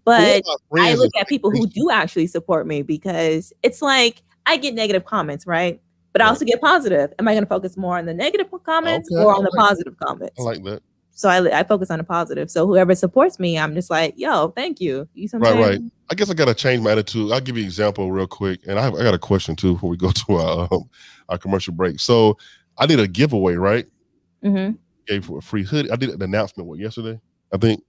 But I look at people who do actually support me, because it's like I get negative comments, right? But I also get positive. Am I going to focus more on the negative comments or on the positive comments? I like that. So I focus on the positive. So whoever supports me, I'm just like, yo, thank you. You know what I'm saying? Right. I guess I got to change my attitude. I'll give you an example real quick. And I got a question too before we go to our commercial break. So I did a giveaway, right? Gave for a free hoodie. I did an announcement yesterday. I think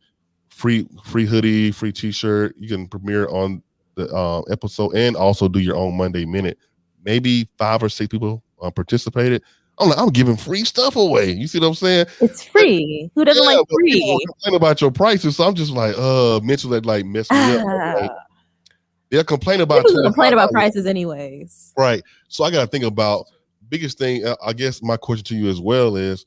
free hoodie, free t-shirt. You can premiere on the episode and also do your own Monday Minute. Maybe 5 or 6 people participated. I'm like, I'm giving free stuff away. You see what I'm saying? It's free. Who doesn't like free? People complain about your prices, so I'm just like, mentally like mess me up. Like, they'll complain about prices anyways. Right. So I got to think about biggest thing. I guess my question to you as well is,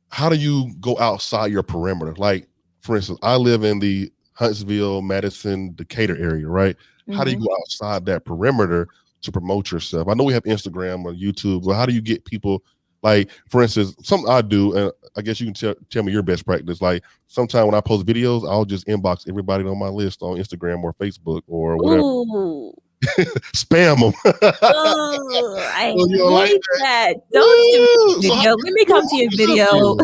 how do you go outside your perimeter? Like, for instance, I live in the Huntsville, Madison, Decatur area, right? How do you go outside that perimeter to promote yourself? I know we have Instagram or YouTube, but how do you get people, like, for instance, something I do, and I guess you can tell me your best practice. Like, sometimes when I post videos, I'll just inbox everybody on my list on Instagram or Facebook or whatever. Spam them. I hate that. Don't do video. Let me come to your video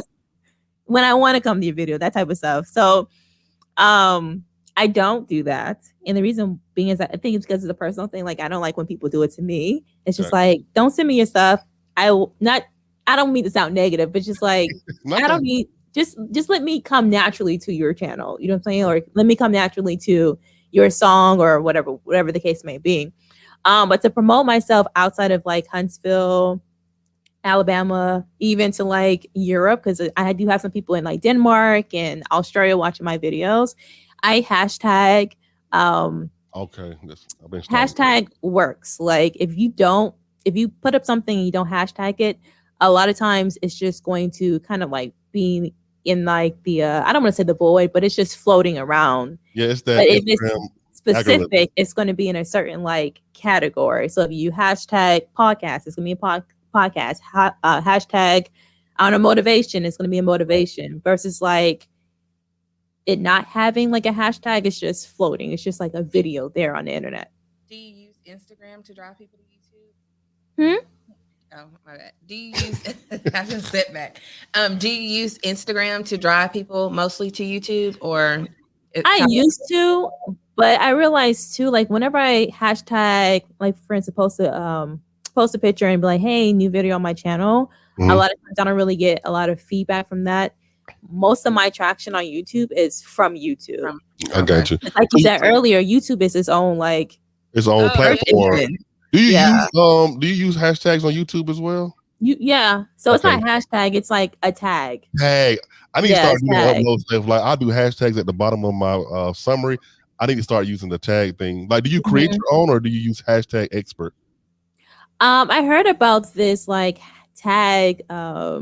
when I want to come to your video, that type of stuff. So I don't do that. And the reason being is that I think it's because it's a personal thing. Like, I don't like when people do it to me. It's just like, don't send me your stuff. I don't mean to sound negative, but just like, I don't need, just let me come naturally to your channel. You know what I'm saying? Or let me come naturally to your song or whatever the case may be. But to promote myself outside of like Huntsville, Alabama, even to like Europe, because I do have some people in like Denmark and Australia watching my videos, I hashtag. Hashtag works. Like, if you put up something and you don't hashtag it, a lot of times it's just going to kind of like be in like the I don't want to say the void, but it's just floating around. Yeah, it's that. But if it's specific, it's going to be in a certain like category. So if you hashtag podcast, it's going to be a podcast. Hashtag on a motivation, it's going to be a motivation, versus like it not having like a hashtag. It's just floating. It's just like a video there on the internet. Do you use Instagram to drive people to YouTube? Oh, my bad. Do you use I just sit back. Do you use Instagram to drive people mostly to YouTube, or I used to, but I realized too, like whenever I hashtag, like for instance, post a picture and be like, hey, new video on my channel, a lot of times I don't really get a lot of feedback from that. Most of my traction on YouTube is from YouTube. I got you. Like you said earlier, YouTube is its own platform. Do you use hashtags on YouTube as well? So it's Okay. not a hashtag, it's like a tag. Tag. I need to Yeah, start it's doing tag. upload stuff. Like I do hashtags at the bottom of my summary. I need to start using the tag thing. Like, do you create Mhm. your own or do you use hashtag expert? I heard about this like tag. I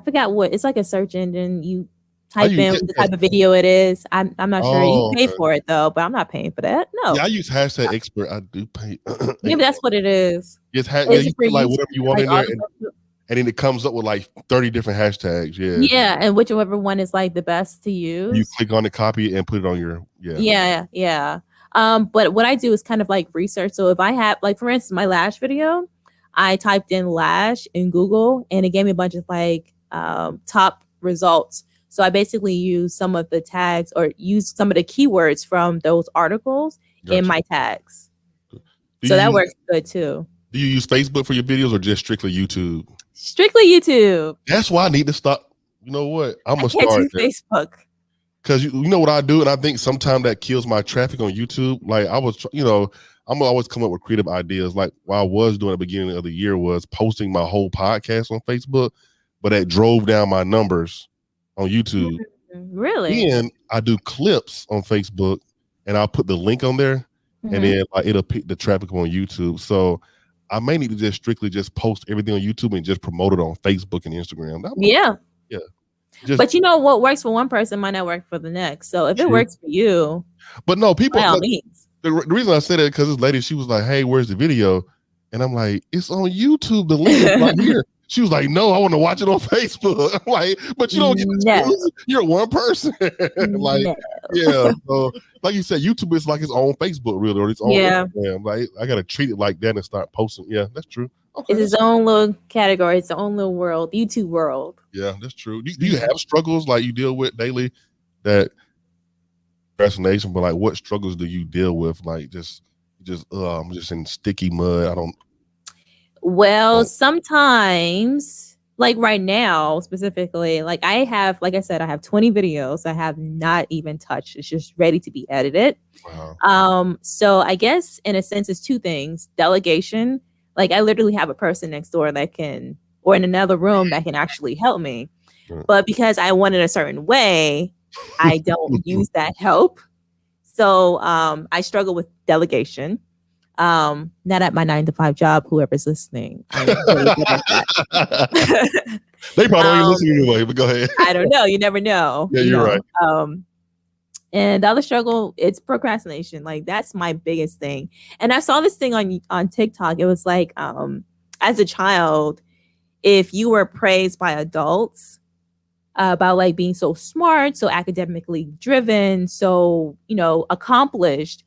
forgot what it's like a search engine. You I type use in the type of video it is. I'm not sure. You oh pay okay. for it though, but I'm not paying for that. Yeah, No, I use hashtag expert. I do pay. maybe that's what it is. Yeah, Is you it for put like YouTube? whatever you want Like in all there, the and, stuff? and then it comes up with like 30 different hashtags. Yeah. Yeah, and whichever one is like the best to You use. click on it, copy it, and put it on your Yeah. But what I do is kind of like research. So if I have like for instance my lash video, I typed in lash in Google and it gave me a bunch of like top results. So I basically use some of the tags or use some of the keywords from those articles in Gotcha. my tags. Do So you that use, works good too. do you use Facebook for your videos or just strictly YouTube? Strictly YouTube. That's why I need to stop. You know what? I'm I gonna can't start do that. Facebook. Because you know what I do, and I think sometimes that kills my traffic on YouTube. Like I was, I'm always come up with creative ideas. Like what I was doing at the beginning of the year was posting my whole podcast on Facebook, but that drove down my numbers on YouTube. Really? Then I do clips on Facebook, and I'll put the link on there, and Mhm. then it'll pick the traffic on YouTube. So I may need to just strictly just post everything on YouTube and just promote it on Facebook and Instagram. Yeah. Yeah. Just But you know what works for one person might not work for the next. So if it true. works for you, But no, people. by all Look, means. the reason I said it because this lady, she was like, "Hey, where's the video?" And I'm like, "It's on YouTube. The link is right here." She was like, "No, I want to watch it on Facebook." I'm like, "But you don't get to No. choose. You're one person." Like, No. yeah. So, like you said, YouTube is like its own Facebook, really, or its own Yeah. Instagram. Like, I gotta treat it like that and start posting. Yeah, that's true. Okay, It's its own little category. It's its own little world. YouTube world. yeah, that's true. Do you have struggles like you deal with daily that procrastination? But like, what struggles do you deal with? Like, I'm just in sticky mud. I don't. Well, sometimes, like right now specifically, like like I said, I have 20 videos I have not even touched. It's just ready to be edited. Wow. So I guess in a sense, it's two things: delegation. Like I literally have a person next door that can, or in another room that can actually help me. Right. But because I want it a certain way, I don't use that help. So I struggle with delegation. Not at my 9-to-5 job, whoever's listening. I'm really good at that. They probably don't even listen anyway, but go ahead. I don't know. You never know. Yeah, you're right. And the other struggle, it's procrastination. Like that's my biggest thing. And I saw this thing on TikTok. It was like, as a child, if you were praised by adults about like being so smart, so academically driven, so accomplished,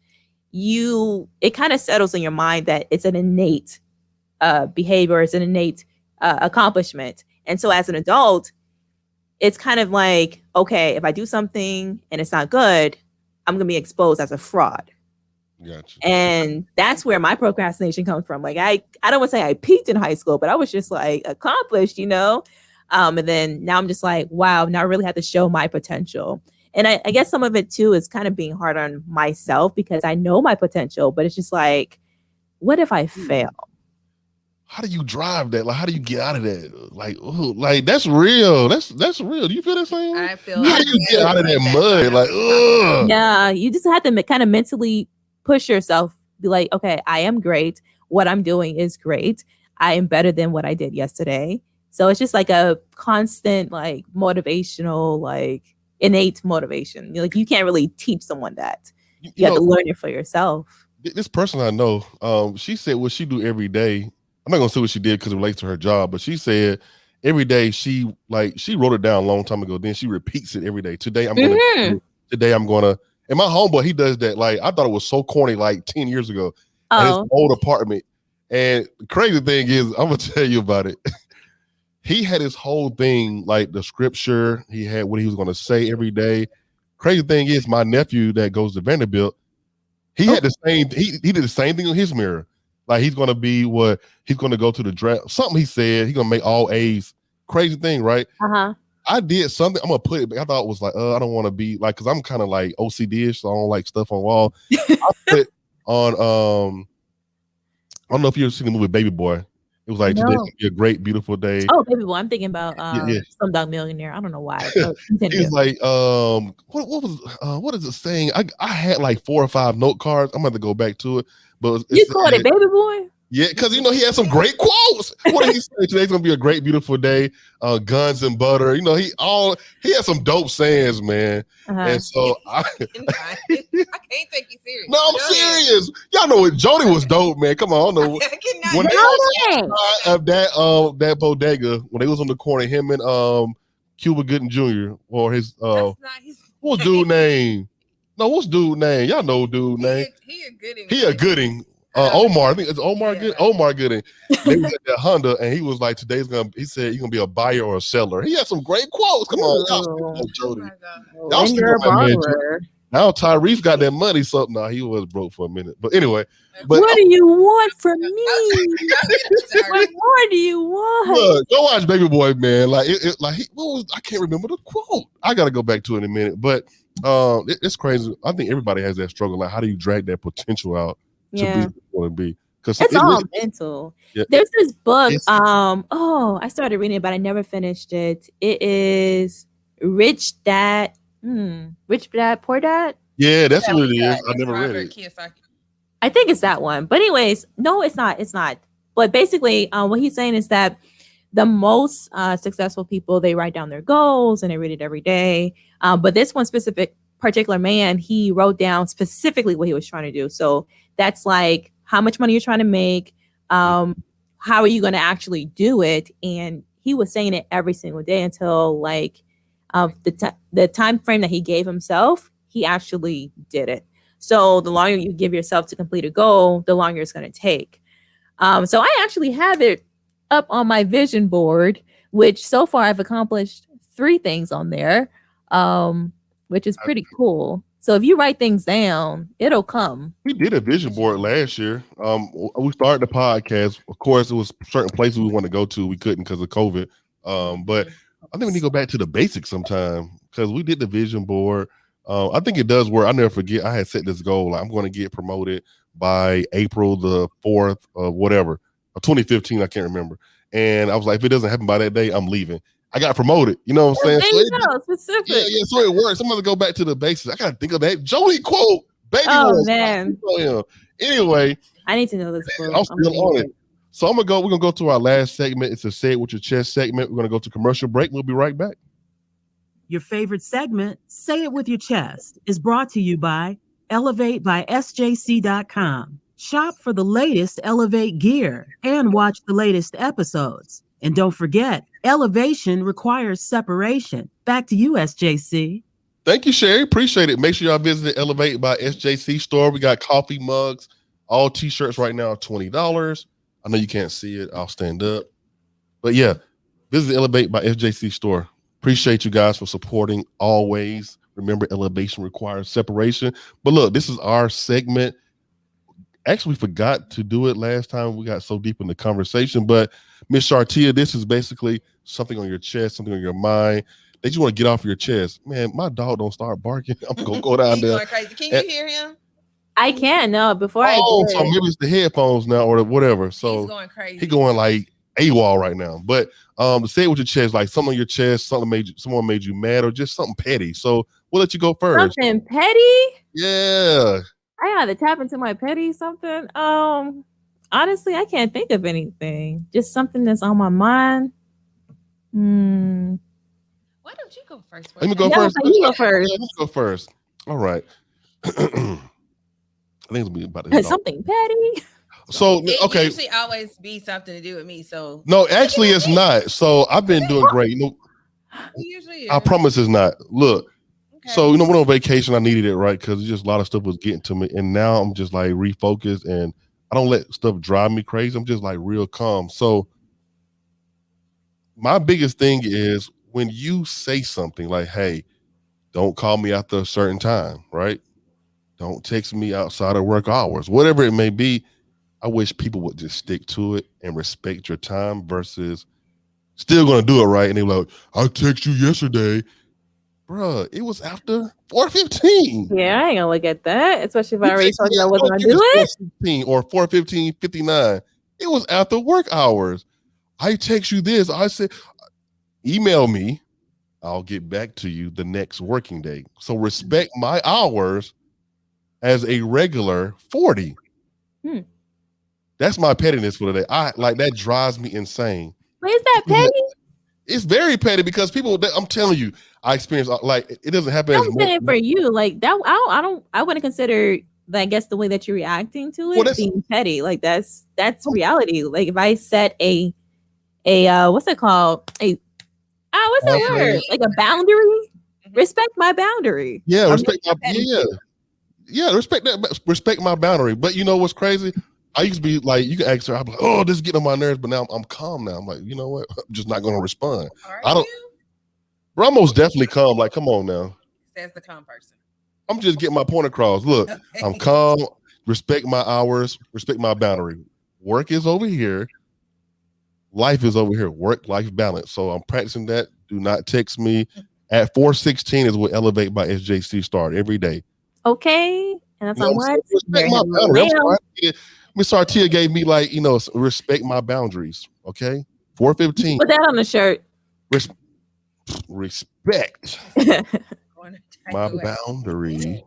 it kind of settles in your mind that it's an innate behavior, it's an innate accomplishment. And so as an adult, it's kind of like, okay, if I do something and it's not good, I'm going to be exposed as a fraud. Gotcha. And that's where my procrastination comes from. Like, I don't want to say I peaked in high school, but I was just like accomplished, and then now I'm just like, wow, now I really have to show my potential. And I guess some of it too is kind of being hard on myself because I know my potential, but it's just like, what if I fail? How do you drive that? Like, how do you get out of that? Like, ooh, like that's real. That's real. Do you feel the same way? I feel How do you get out of that mud? Like, ugh. Yeah, you just have to kind of mentally push yourself. Be like, okay, I am great. What I'm doing is great. I am better than what I did yesterday. So it's just like a constant, like motivational, like innate motivation. Like you can't really teach someone that. You have to learn it for yourself. This person I know, she said what she do every day. I'm not gonna say what she did because it relates to her job, but she said every day she wrote it down a long time ago. Then she repeats it every day. Today I'm gonna. And my homeboy, he does that. Like I thought it was so corny, like 10 years ago, at his old apartment. And the crazy thing is, I'm gonna tell you about it. He had his whole thing, like the scripture. He had what he was gonna say every day. Crazy thing is, my nephew that goes to Vanderbilt, he had the same. He did the same thing on his mirror. Like he's gonna be what he's gonna go to the draft. Something he said he's gonna make all A's. Crazy thing, right? I did something. I'm gonna put it. But I thought it was like, I don't want to be like, because I'm kind of like OCD-ish, so I don't like stuff on wall. I put on. I don't know if you ever seen the movie Baby Boy. It It was like today's gonna be a great, beautiful day. Oh, baby boy, I'm thinking about Yeah. Slumdog Millionaire. I don't know why. He was like, what is it saying? I had like 4 or 5 note cards. I'm gonna have to go back to it. But You called it baby boy? Yeah, because he had some great quotes. What did he say? Today's gonna be a great, beautiful day. Guns and butter. He had some dope sayings, man. And so I can't take you serious. No, I'm serious. Y'all know what Jody was dope, man. Come on, I don't know. When they was of that bodega, when they was on the corner, him and Cuba Gooding Jr. or his what's dude name? No, what's dude name? Y'all know dude name. He a Gooding. Omar, I think it's Omar Gooding. Omar Gooding. They was at that Honda, and he was like, he said he's gonna be a buyer or a seller. He had some great quotes. Come on, y'all Jody. Y'all still on that man. Now Tyrese got that money, so no, he was broke for a minute. But anyway, what do you want from me? What more do you want? Look, go watch Baby Boy, man. Like I can't remember the quote. I gotta go back to it in a minute. But it's crazy. I think everybody has that struggle. Like, how do you drag that potential out to be what you want to be? Because it's all mental. Yeah. There's this book. I started reading it, but I never finished it. It is Rich Dad, Poor Dad. Yeah, that's what it is. I never read it. I think it's that one. But anyways, no, it's not. It's not. But basically, what he's saying is that the most successful people, they write down their goals and they read it every day. But this one particular man, he wrote down specifically what he was trying to do. So that's like how much money you're trying to make, how are you going to actually do it? And he was saying it every single day until like the time frame that he gave himself, he actually did it. So the longer you give yourself to complete a goal, the longer it's going to take. So I actually have it up on my vision board, which so far I've accomplished 3 things on there, which is pretty cool. So if you write things down, it'll come. We did a vision board last year. We started the podcast. Of course, it was certain places we wanted to go to. We couldn't because of COVID. But I think we need to go back to the basics sometime because we did the vision board. I think it does work. I'll never forget. I had set this goal. I'm going to get promoted by April the 4th of whatever, 2015. I can't remember. And I was like, if it doesn't happen by that day, I'm leaving. I got promoted. You know what I'm saying? Specific. Yeah, so it works. I'm going to go back to the basics. I got to think of that Jody quote. Baby boy, man. Anyway. I need to know this quote. I'm still on it. So we're going to go to our last segment. It's a Say It With Your Chest segment. We're going to go to commercial break. We'll be right back. Your favorite segment, Say It With Your Chest, is brought to you by Elevate by SJC.com. Shop for the latest Elevate gear and watch the latest episodes. And don't forget, elevation requires separation. Back to you, SJC. Thank you, Sherry. Appreciate it. Make sure y'all visit the Elevate by SJC store. We got coffee mugs. All t-shirts right now are $20. I know you can't see it. I'll stand up. But yeah, visit the Elevate by SJC store. Appreciate you guys for supporting always. Remember, elevation requires separation. But look, this is our segment. Actually, we forgot to do it last time. We got so deep in the conversation. But Miss Sharatia, this is basically something on your chest, something on your mind that you want to get off your chest. Man, my dog don't start barking. I'm going to go down there. Going crazy. Can you hear him? I can. No, before I did. So maybe it's the headphones now or whatever. So he's going crazy. He's going like AWOL right now. But to say it with your chest, like something on your chest, someone made you mad or just something petty. So we'll let you go first. Something petty? Yeah. I gotta tap into my petty something. Honestly, I can't think of anything. Just something that's on my mind. Why don't you go first? Let me go first. You go first. Yeah, let's go first. All right. I think it's be about this. Something petty. So okay. It usually always be something to do with me. So no, actually, it's not. So I've been doing great. Usually I promise it's not. Look. Okay. So, we're on vacation. I needed it, right? Because just a lot of stuff was getting to me. And now I'm just like refocused and I don't let stuff drive me crazy. I'm just like real calm. So my biggest thing is when you say something like, hey, don't call me after a certain time, right? Don't text me outside of work hours, whatever it may be. I wish people would just stick to it and respect your time versus still going to do it, right? And they're like, I text you yesterday. Bruh, it was after 4:15. Yeah, I ain't gonna look at that, especially if I already told you I wasn't gonna do it. 4:15 or 4:15:59. It was after work hours. I text you this. I said, email me. I'll get back to you the next working day. So respect my hours as a regular 40. That's my pettiness for the day. That drives me insane. Wait, is that petty? It's very petty because people, I'm telling you, I experience it doesn't happen as much for you. Like that, I wouldn't consider, I guess, the way that you're reacting to it being petty. Like that's reality. Like if I set a what's it called? What's the word? Like a boundary. Respect my boundary. Yeah, respect my boundary. But you know what's crazy? I used to be like, you can ask her, I'm like, oh, this is getting on my nerves, but now I'm calm now. I'm like, you know what? I'm just not going to respond. Bro, I'm most definitely calm. Like, come on now. Says the calm person. I'm just getting my point across. Look, I'm calm. Respect my hours. Respect my boundary. Work is over here. Life is over here. Work-life balance. So I'm practicing that. Do not text me. At 4:16 is what Elevate by SJC start every day. Okay. And that's on what? Respect my boundaries. Miss Sharatia gave me respect my boundaries. Okay. 4:15. Put that on the shirt. Respect my boundary.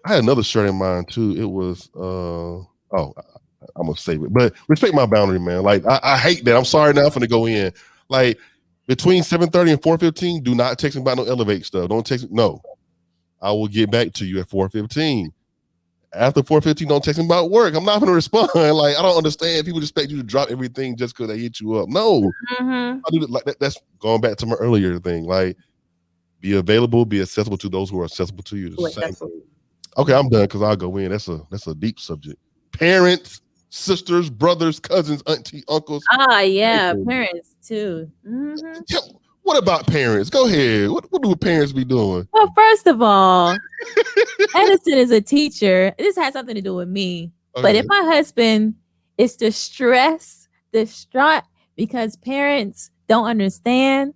I had another shirt in mind too. It was I'm gonna save it, but respect my boundary, man. Like I hate that. I'm sorry now. I'm gonna go in. Like between 7:30 and 4:15, do not text me about no Elevate stuff. Don't text me. No, I will get back to you at 4:15. After 4:15, don't text me about work. I'm not gonna respond. Like I don't understand. People expect you to drop everything just because they hit you up. No, I do it like that. That's going back to my earlier thing. Like be available, be accessible to those who are accessible to you. Okay, I'm done because I'll go in. That's a deep subject. Parents, sisters, brothers, cousins, auntie, uncles. Yeah, parents too. What about parents? Go ahead. What do parents be doing? Well, first of all, Edison is a teacher. This has something to do with me. Okay. But if my husband is distraught because parents don't understand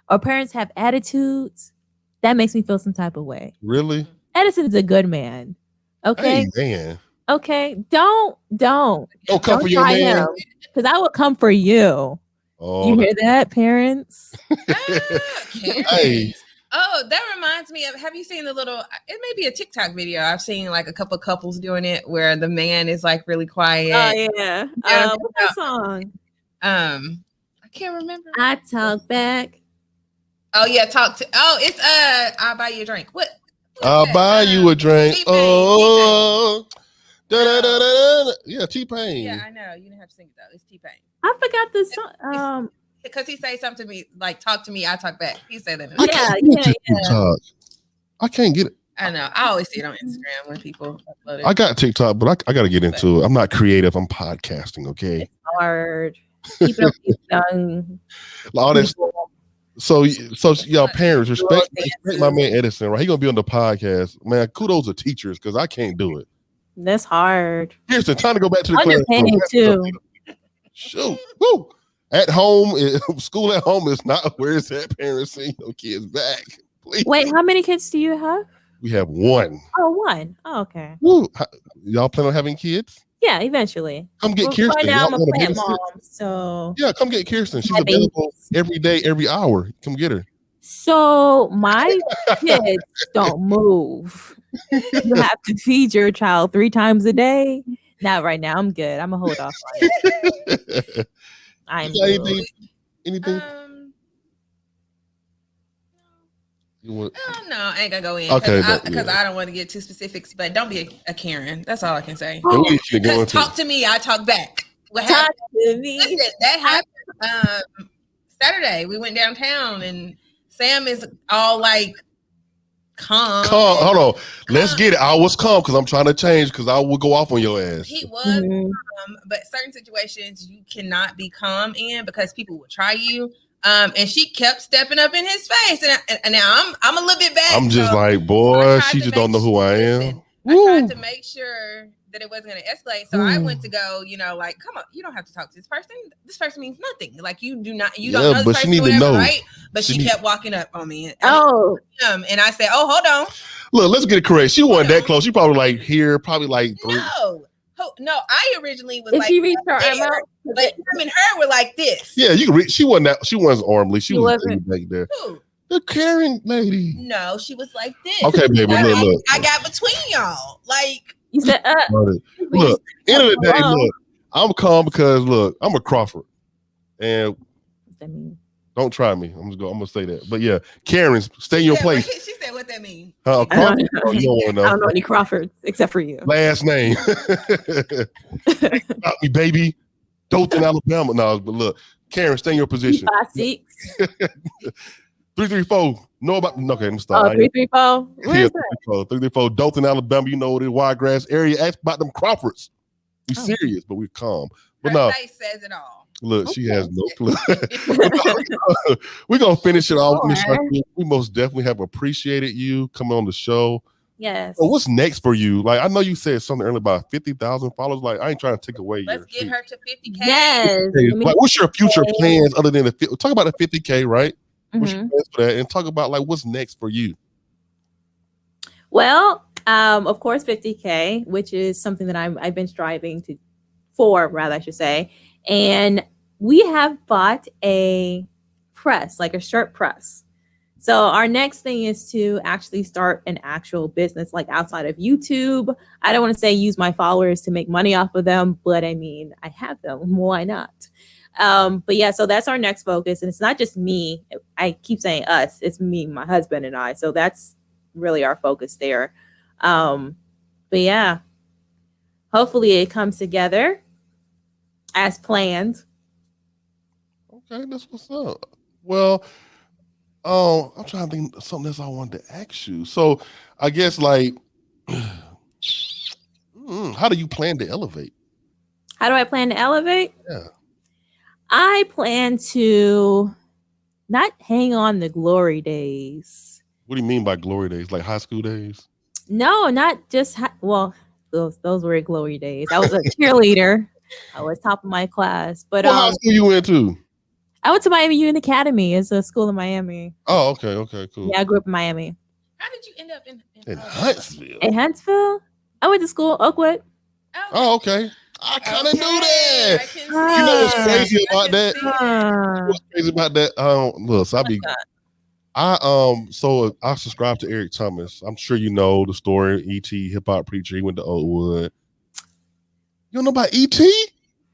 or parents have attitudes, that makes me feel some type of way. Really? Edison is a good man. Okay. Hey, man. Okay. Don't come for your man. Because I will come for you. Oh, you hear that, parents? Hey. Oh, that reminds me of, have you seen the little, it may be a TikTok video. I've seen like a couple couples doing it where the man is like really quiet. Oh, yeah. What's that song? I can't remember. I talk back. Oh, yeah. It's, I'll buy you a drink. What? I'll buy you a drink. T-Pain, oh. Yeah, T-Pain. Yeah, I know. You didn't have to sing it though. It's T-Pain. I forgot the song. Because he say something to me like, talk to me, I talk back. He said that. TikTok. I can't get it. I know. I always see it on Instagram when people upload it. I got TikTok, but I got to get into it. I'm not creative. I'm podcasting. Okay. It's hard. Keep it up, young. All this. So y'all parents respect my man Edison, right? He gonna be on the podcast, man. Kudos to teachers because I can't do it. That's hard. Here's the time to go back to the classroom too. Shoot, woo! At home, school at home is not where it's at. Parents send your kids back. Please. Wait, how many kids do you have? We have one. Oh, one. Oh, okay. Woo. Y'all plan on having kids? Yeah, eventually. Come get Kirsten. Right now, I'm a plant mom, so yeah, come get Kirsten. She's available every day, every hour. Come get her. So my kids don't move. You have to feed your child 3 times a day. Not right now. I'm good. I'm gonna hold off on it. Anything? No, I ain't gonna go in. Okay, because I don't want to get too specifics, but don't be a Karen. That's all I can say. Talk to me, I talk back. What happened? To me. Listen, that happened Saturday. We went downtown and Sam is all like calm. Hold on. Let's get it. I was calm because I'm trying to change because I will go off on your ass. He was calm, but certain situations you cannot be calm in because people will try you. And she kept stepping up in his face, and now I'm a little bit back. I'm just like, boy, she just don't know who I am. I tried to make sure that it wasn't going to escalate, so I went to go, like, come on, you don't have to talk to this person. This person means nothing. Like you don't know this but person, she need to know, right? But she kept walking up on me. And I said, oh, hold on. Look, let's get it correct. She wasn't that close. She probably like here, probably like 3. No. No, I originally was If like, she reached her there, arm out, but him and her were like this. Yeah, you can read. She wasn't armly. She was wasn't. back there. Who? The Karen lady. No, she was like this. Okay, baby, look. I got between y'all. Like you said, look, end of the day, hello. look, I'm calm because look, I'm a Crawford. And What's that mean? don't try me. I'm gonna say that. But yeah, Karen, stay in your place. She said what that means. Crawford, oh, you don't want to know. I don't know any Crawfords except for you. Last name. Got me, baby. Dothan, Alabama. No, but look, Karen, stay in your position. 5'6". 334. Know about okay, I'm stop. 334. Where is that? 334. Dothan, Alabama. You know what it is, Wiregrass area. Ask about them Crawfords. We serious, but we calm. But Her no. face says it all. Look, she has no clue. We're gonna finish it off. Sure. We most definitely have appreciated you coming on the show. Yes. So what's next for you? Like, I know you said something earlier about 50,000 followers. Like, I ain't trying to take away. Let's get her to 50K. Yes. Like, what's your future plans other than talk about the 50K, right? What's your Mhm. plans for that? And talk about like what's next for you. Well, of course, 50K, which is something that I've been striving for, rather, I should say. And we have bought a press, like a shirt press. So our next thing is to actually start an actual business, like outside of YouTube. I don't want to say use my followers to make money off of them, but I mean, I have them. Why not? But yeah, so that's our next focus. And it's not just me. I keep saying us. It's me, my husband, and I. So that's really our focus there. But yeah, hopefully it comes together as planned. Okay, that's what's up. Well, I'm trying to think of something else I wanted to ask you. So I guess like how do you plan to elevate? How do I plan to elevate? Yeah. I plan to not hang on the glory days. What do you mean by glory days? Like high school days? No, not just those were glory days. I was a cheerleader. I was top of my class, but What high school you went to? I went to Miami Union Academy. It's a school in Miami. Oh, okay, cool. Yeah, I grew up in Miami. How did you end up in Huntsville? In Huntsville? I went to school, Oakwood. Oh, okay. I kind of knew that. I can You know what's crazy about that? Uh, What's crazy about that? Look, so I subscribe to Eric Thomas. I'm sure you know the story. E.T. hip hop preacher. He went to Oakwood. You don't know about E.T.?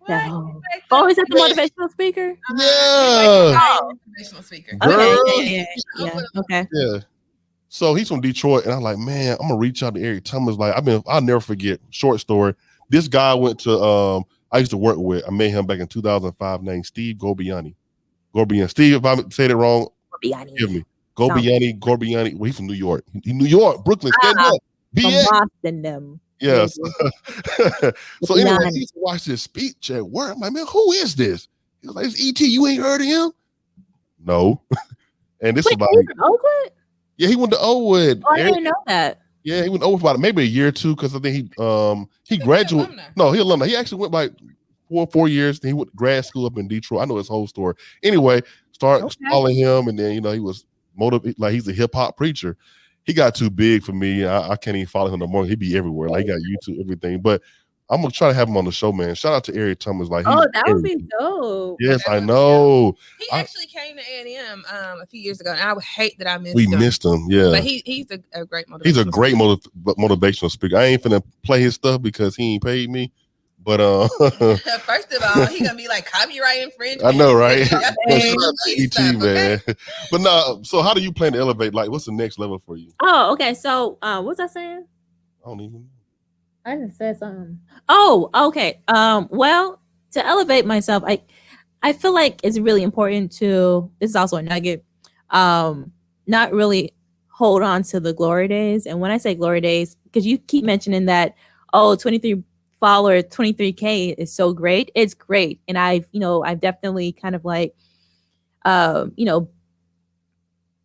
no. Oh, is that the motivational speaker? Yeah. Motivational speaker. Girl. Okay. Yeah. Okay. Yeah. So he's from Detroit, and I'm like, man, I'm gonna reach out to Eric Thomas. Like, I'll never forget. Short story. This guy went to I used to work with. I met him back in 2005. Named Steve Gorbiani. Steve, if I said it wrong, forgive me. Gorbiani. Well, he's from New York. New York, Brooklyn. Stand up. From BX. Boston, them. Yes. So anyway, I used to watch this speech at work. I'm like, man, who is this? He was like, it's E.T. You ain't heard of him? No. And this is about Oakwood? Yeah, he went to Oakwood. Oh, I didn't know that. Yeah, he went over about maybe a year or two because I think he graduated. No, he alumni. He actually went like 4 years. He went to grad school up in Detroit. I know his whole story. Anyway, following him, and then he was motivated. Like he's a hip hop preacher. He got too big for me. I can't even follow him no more. He'd be everywhere. Like he got YouTube, everything. But I'm gonna try to have him on the show, man. Shout out to Eric Thomas. Like, that would be dope. Yes, I know. He actually came to A&M a few years ago, and I would hate that I missed him. We missed him, yeah. But he's a great motivational. He's a great motivational speaker. I ain't finna play his stuff because he ain't paid me. But first of all, he gonna be like copyright infringement. I know, right? ET, man. But no, so how do you plan to elevate? Like, what's the next level for you? Oh, okay. So what was I saying? I don't even know. I just said something. Oh, okay. Well, to elevate myself, I feel like it's really important to, this is also a nugget, not really hold on to the glory days. And when I say glory days, because you keep mentioning that, 23 followers, 23K is so great. It's great. And I've definitely kind of like,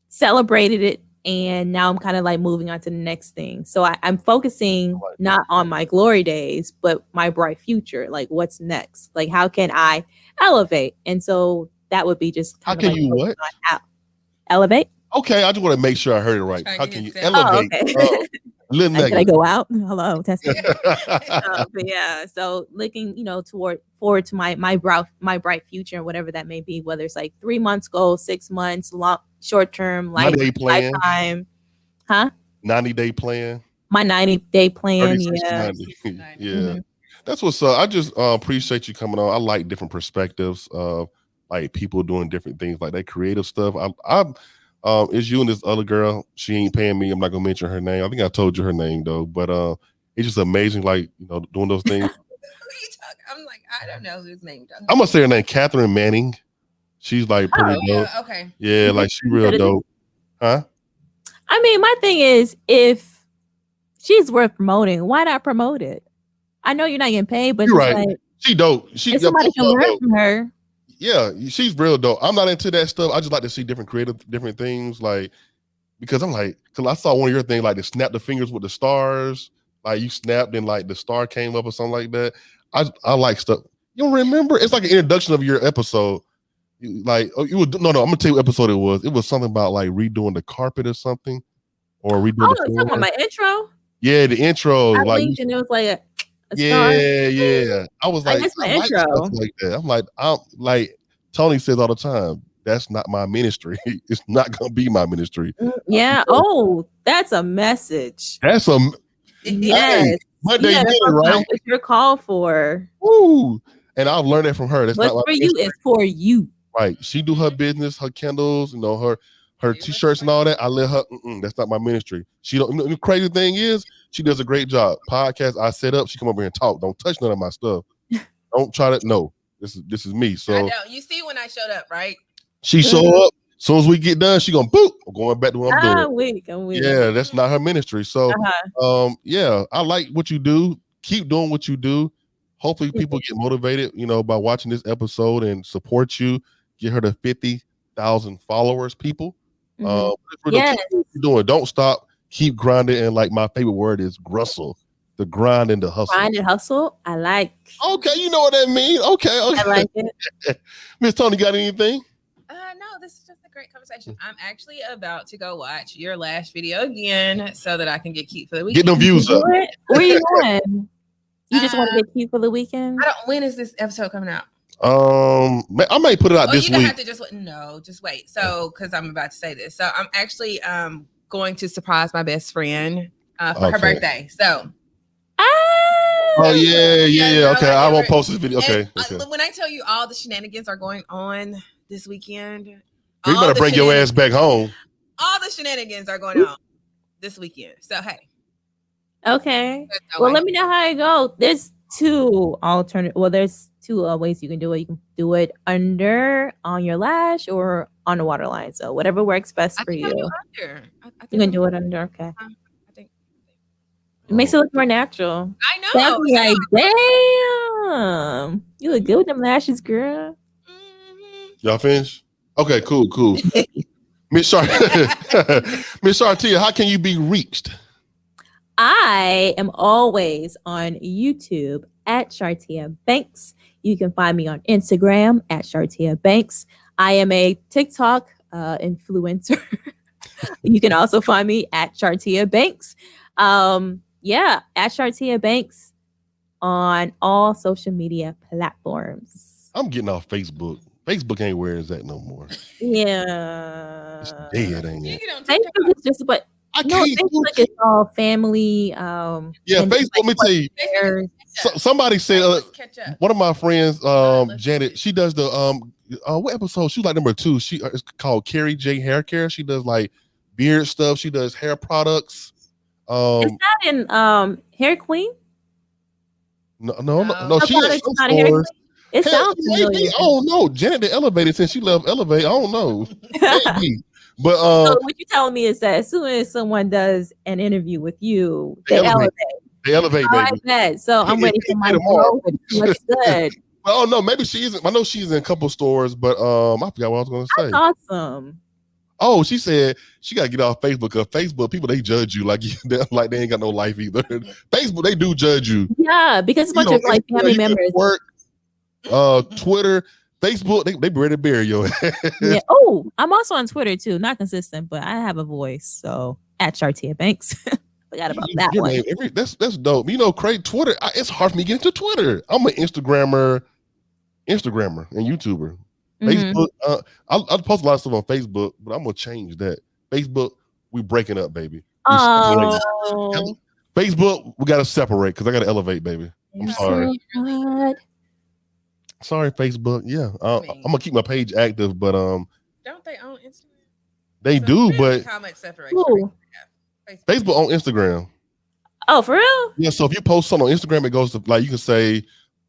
celebrated it. And now I'm kind of like moving on to the next thing. So I'm focusing not on my glory days, but my bright future. Like, what's next? Like, how can I elevate? And so that would be just how can you what? Elevate? Okay, I just want to make sure I heard it right. How can you elevate? Little Did I negative. go out? Hello, testing. But yeah, so looking, forward to my bright future, whatever that may be, whether it's like 3 months goal, 6 months, long, short term, 90-day plan. lifetime, huh? 90-day plan. My 90-day plan, 36 to yeah. 90. Yeah. Mhm. That's what's up. I just appreciate you coming on. I like different perspectives of like people doing different things, like that creative stuff. It's you and this other girl. She ain't paying me. I'm not gonna mention her name. I think I told you her name though. But it's just amazing, like doing those things. Who you talking? I'm like, I don't know whose name. I'm gonna say her name, Catherine Manning. She's like pretty dope. Yeah, okay. Yeah, like she real dope. Huh? I mean, my thing is, if she's worth promoting, why not promote it? I know you're not getting paid, but You're it's right. like She dope. if somebody can learn from her. Yeah, she's real dope. I'm not into that stuff. I just like to see different things, like because I saw one of your things like to snap the fingers with the stars, like you snapped and like the star came up or something like that. I like stuff. You don't remember? It's like an introduction of your episode. I'm gonna tell you what episode it was. It was something about like redoing the carpet or something, or redoing the talking floor. about my intro. Yeah, the intro. I like linked and it was like a yeah, star. yeah. I was like, I guess my like intro. stuff like that. I'm like Toni says all the time. That's not my ministry. It's not gonna be my ministry. Yeah. Oh, that's a message. That's a yes. Monday Yeah, minute, right? What you're called for. Woo! And I've learned that from her. That's what's not for you is for you. Right. She do her business, her candles, her t-shirts and all that. I let her. That's not my ministry. She don't. The crazy thing is, she does a great job. Podcast I set up. She come over here and talk. Don't touch none of my stuff. Don't try to. No. This is me. So I know. You see when I showed up, right? she show up. As soon as we get done, she gonna boop. I'm going back to what I'm doing. I'm weak. Yeah, that's not her ministry. So, yeah, I like what you do. Keep doing what you do. Hopefully, people get motivated, by watching this episode and support you. Get her to 50,000 followers, people. Yes. Keep doing. Don't stop. Keep grinding. And like my favorite word is grustle. The grind and the hustle. Grind and hustle. I like. Okay, you know what that means. Okay. I like it. Miss Toni, got anything? No, this is just a great conversation. I'm actually about to go watch your last video again so that I can get cute for the weekend. Get them views up. Where are you going? You just want to get cute for the weekend? When is this episode coming out? I might put it out this you week. Have to just wait. So, because I'm about to say this. So, I'm actually going to surprise my best friend for her birthday. So. Oh yeah. Okay, I won't post this video. Okay. When I tell you all the shenanigans are going on this weekend, you better bring your ass back home. All the shenanigans are going on this weekend. So hey. Okay. Well, let me know how it goes. There's two there's two ways you can do it. You can do it on your lash or on the waterline. So whatever works best for you. You can do it under. Okay. It makes it look more natural. I know. I'll be like, damn, you look good with them lashes, girl. Y'all finished? Okay, cool. Miss Sharatia, how can you be reached? I am always on YouTube at Sharatia Banks. You can find me on Instagram at Sharatia Banks. I am a TikTok influencer. You can also find me at Sharatia Banks. At Sharatia Banks on all social media platforms. I'm getting off Facebook. Facebook ain't where it's at no more. Yeah. It's dead, ain't it? Facebook is just Facebook is all family. Facebook, let me tell you. Somebody said one of my friends, Janet, she does the what episode? She was like number 2. It's called Carrie J Hair Care. She does like beard stuff. She does hair products. Is that in Hair Queen? No. She has some stores. It sounds familiar. Oh no, Janet the Elevated, since she left Elevate. I don't know. Maybe. But so what you're telling me is that as soon as someone does an interview with you, they elevate. They elevate, baby. That. So I'm waiting for my tomorrow. What's good? Well, no, maybe she isn't. I know she's in a couple stores, but I forgot what I was going to say. That's awesome. Oh, she said she got to get off Facebook because Facebook people, they judge you like they ain't got no life either. Facebook, they do judge you. Yeah, because a bunch of like family members. Work, Twitter, Facebook, they ready to bury your ass. Yeah. Oh, I'm also on Twitter too. Not consistent, but I have a voice. So at Sharatia Banks. Forgot about that your one. name. That's dope. You know, Craig, Twitter. It's hard for me to get into Twitter. I'm an Instagrammer and YouTuber. Facebook. I'll post a lot of stuff on Facebook, but I'm gonna change that. Facebook, we breaking up, baby. Oh, Facebook, we gotta separate because I gotta elevate, baby. I'm sorry. So Sorry, Facebook. Yeah, I'm gonna keep my page active, but don't they own Instagram? they do, but how much separation? Facebook on Instagram. Oh, for real? Yeah, so if you post something on Instagram, it goes to like you can say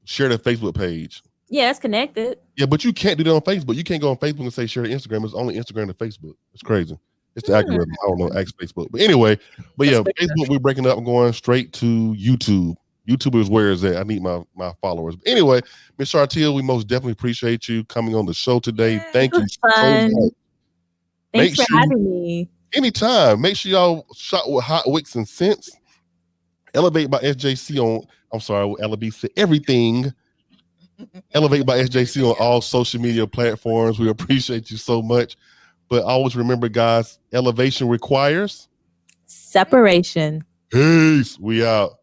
share the Facebook page. Yeah, it's connected. Yeah, but you can't do that on Facebook. You can't go on Facebook and say share to Instagram. It's only Instagram to Facebook. It's crazy. It's the algorithm. I don't know, ask Facebook. But anyway, Facebook, we're breaking up and going straight to YouTube. YouTube is where is that? I need my followers. But anyway, Miss Sharatia, we most definitely appreciate you coming on the show today. Thank you so much. Thanks for having me. Anytime. Make sure y'all shop with Hot Wicks and Scents. Elevate by SJC on, I'm sorry, LBC, everything. Elevate by SJC on all social media platforms. We appreciate you so much. But always remember, guys, elevation requires separation. Peace. We out.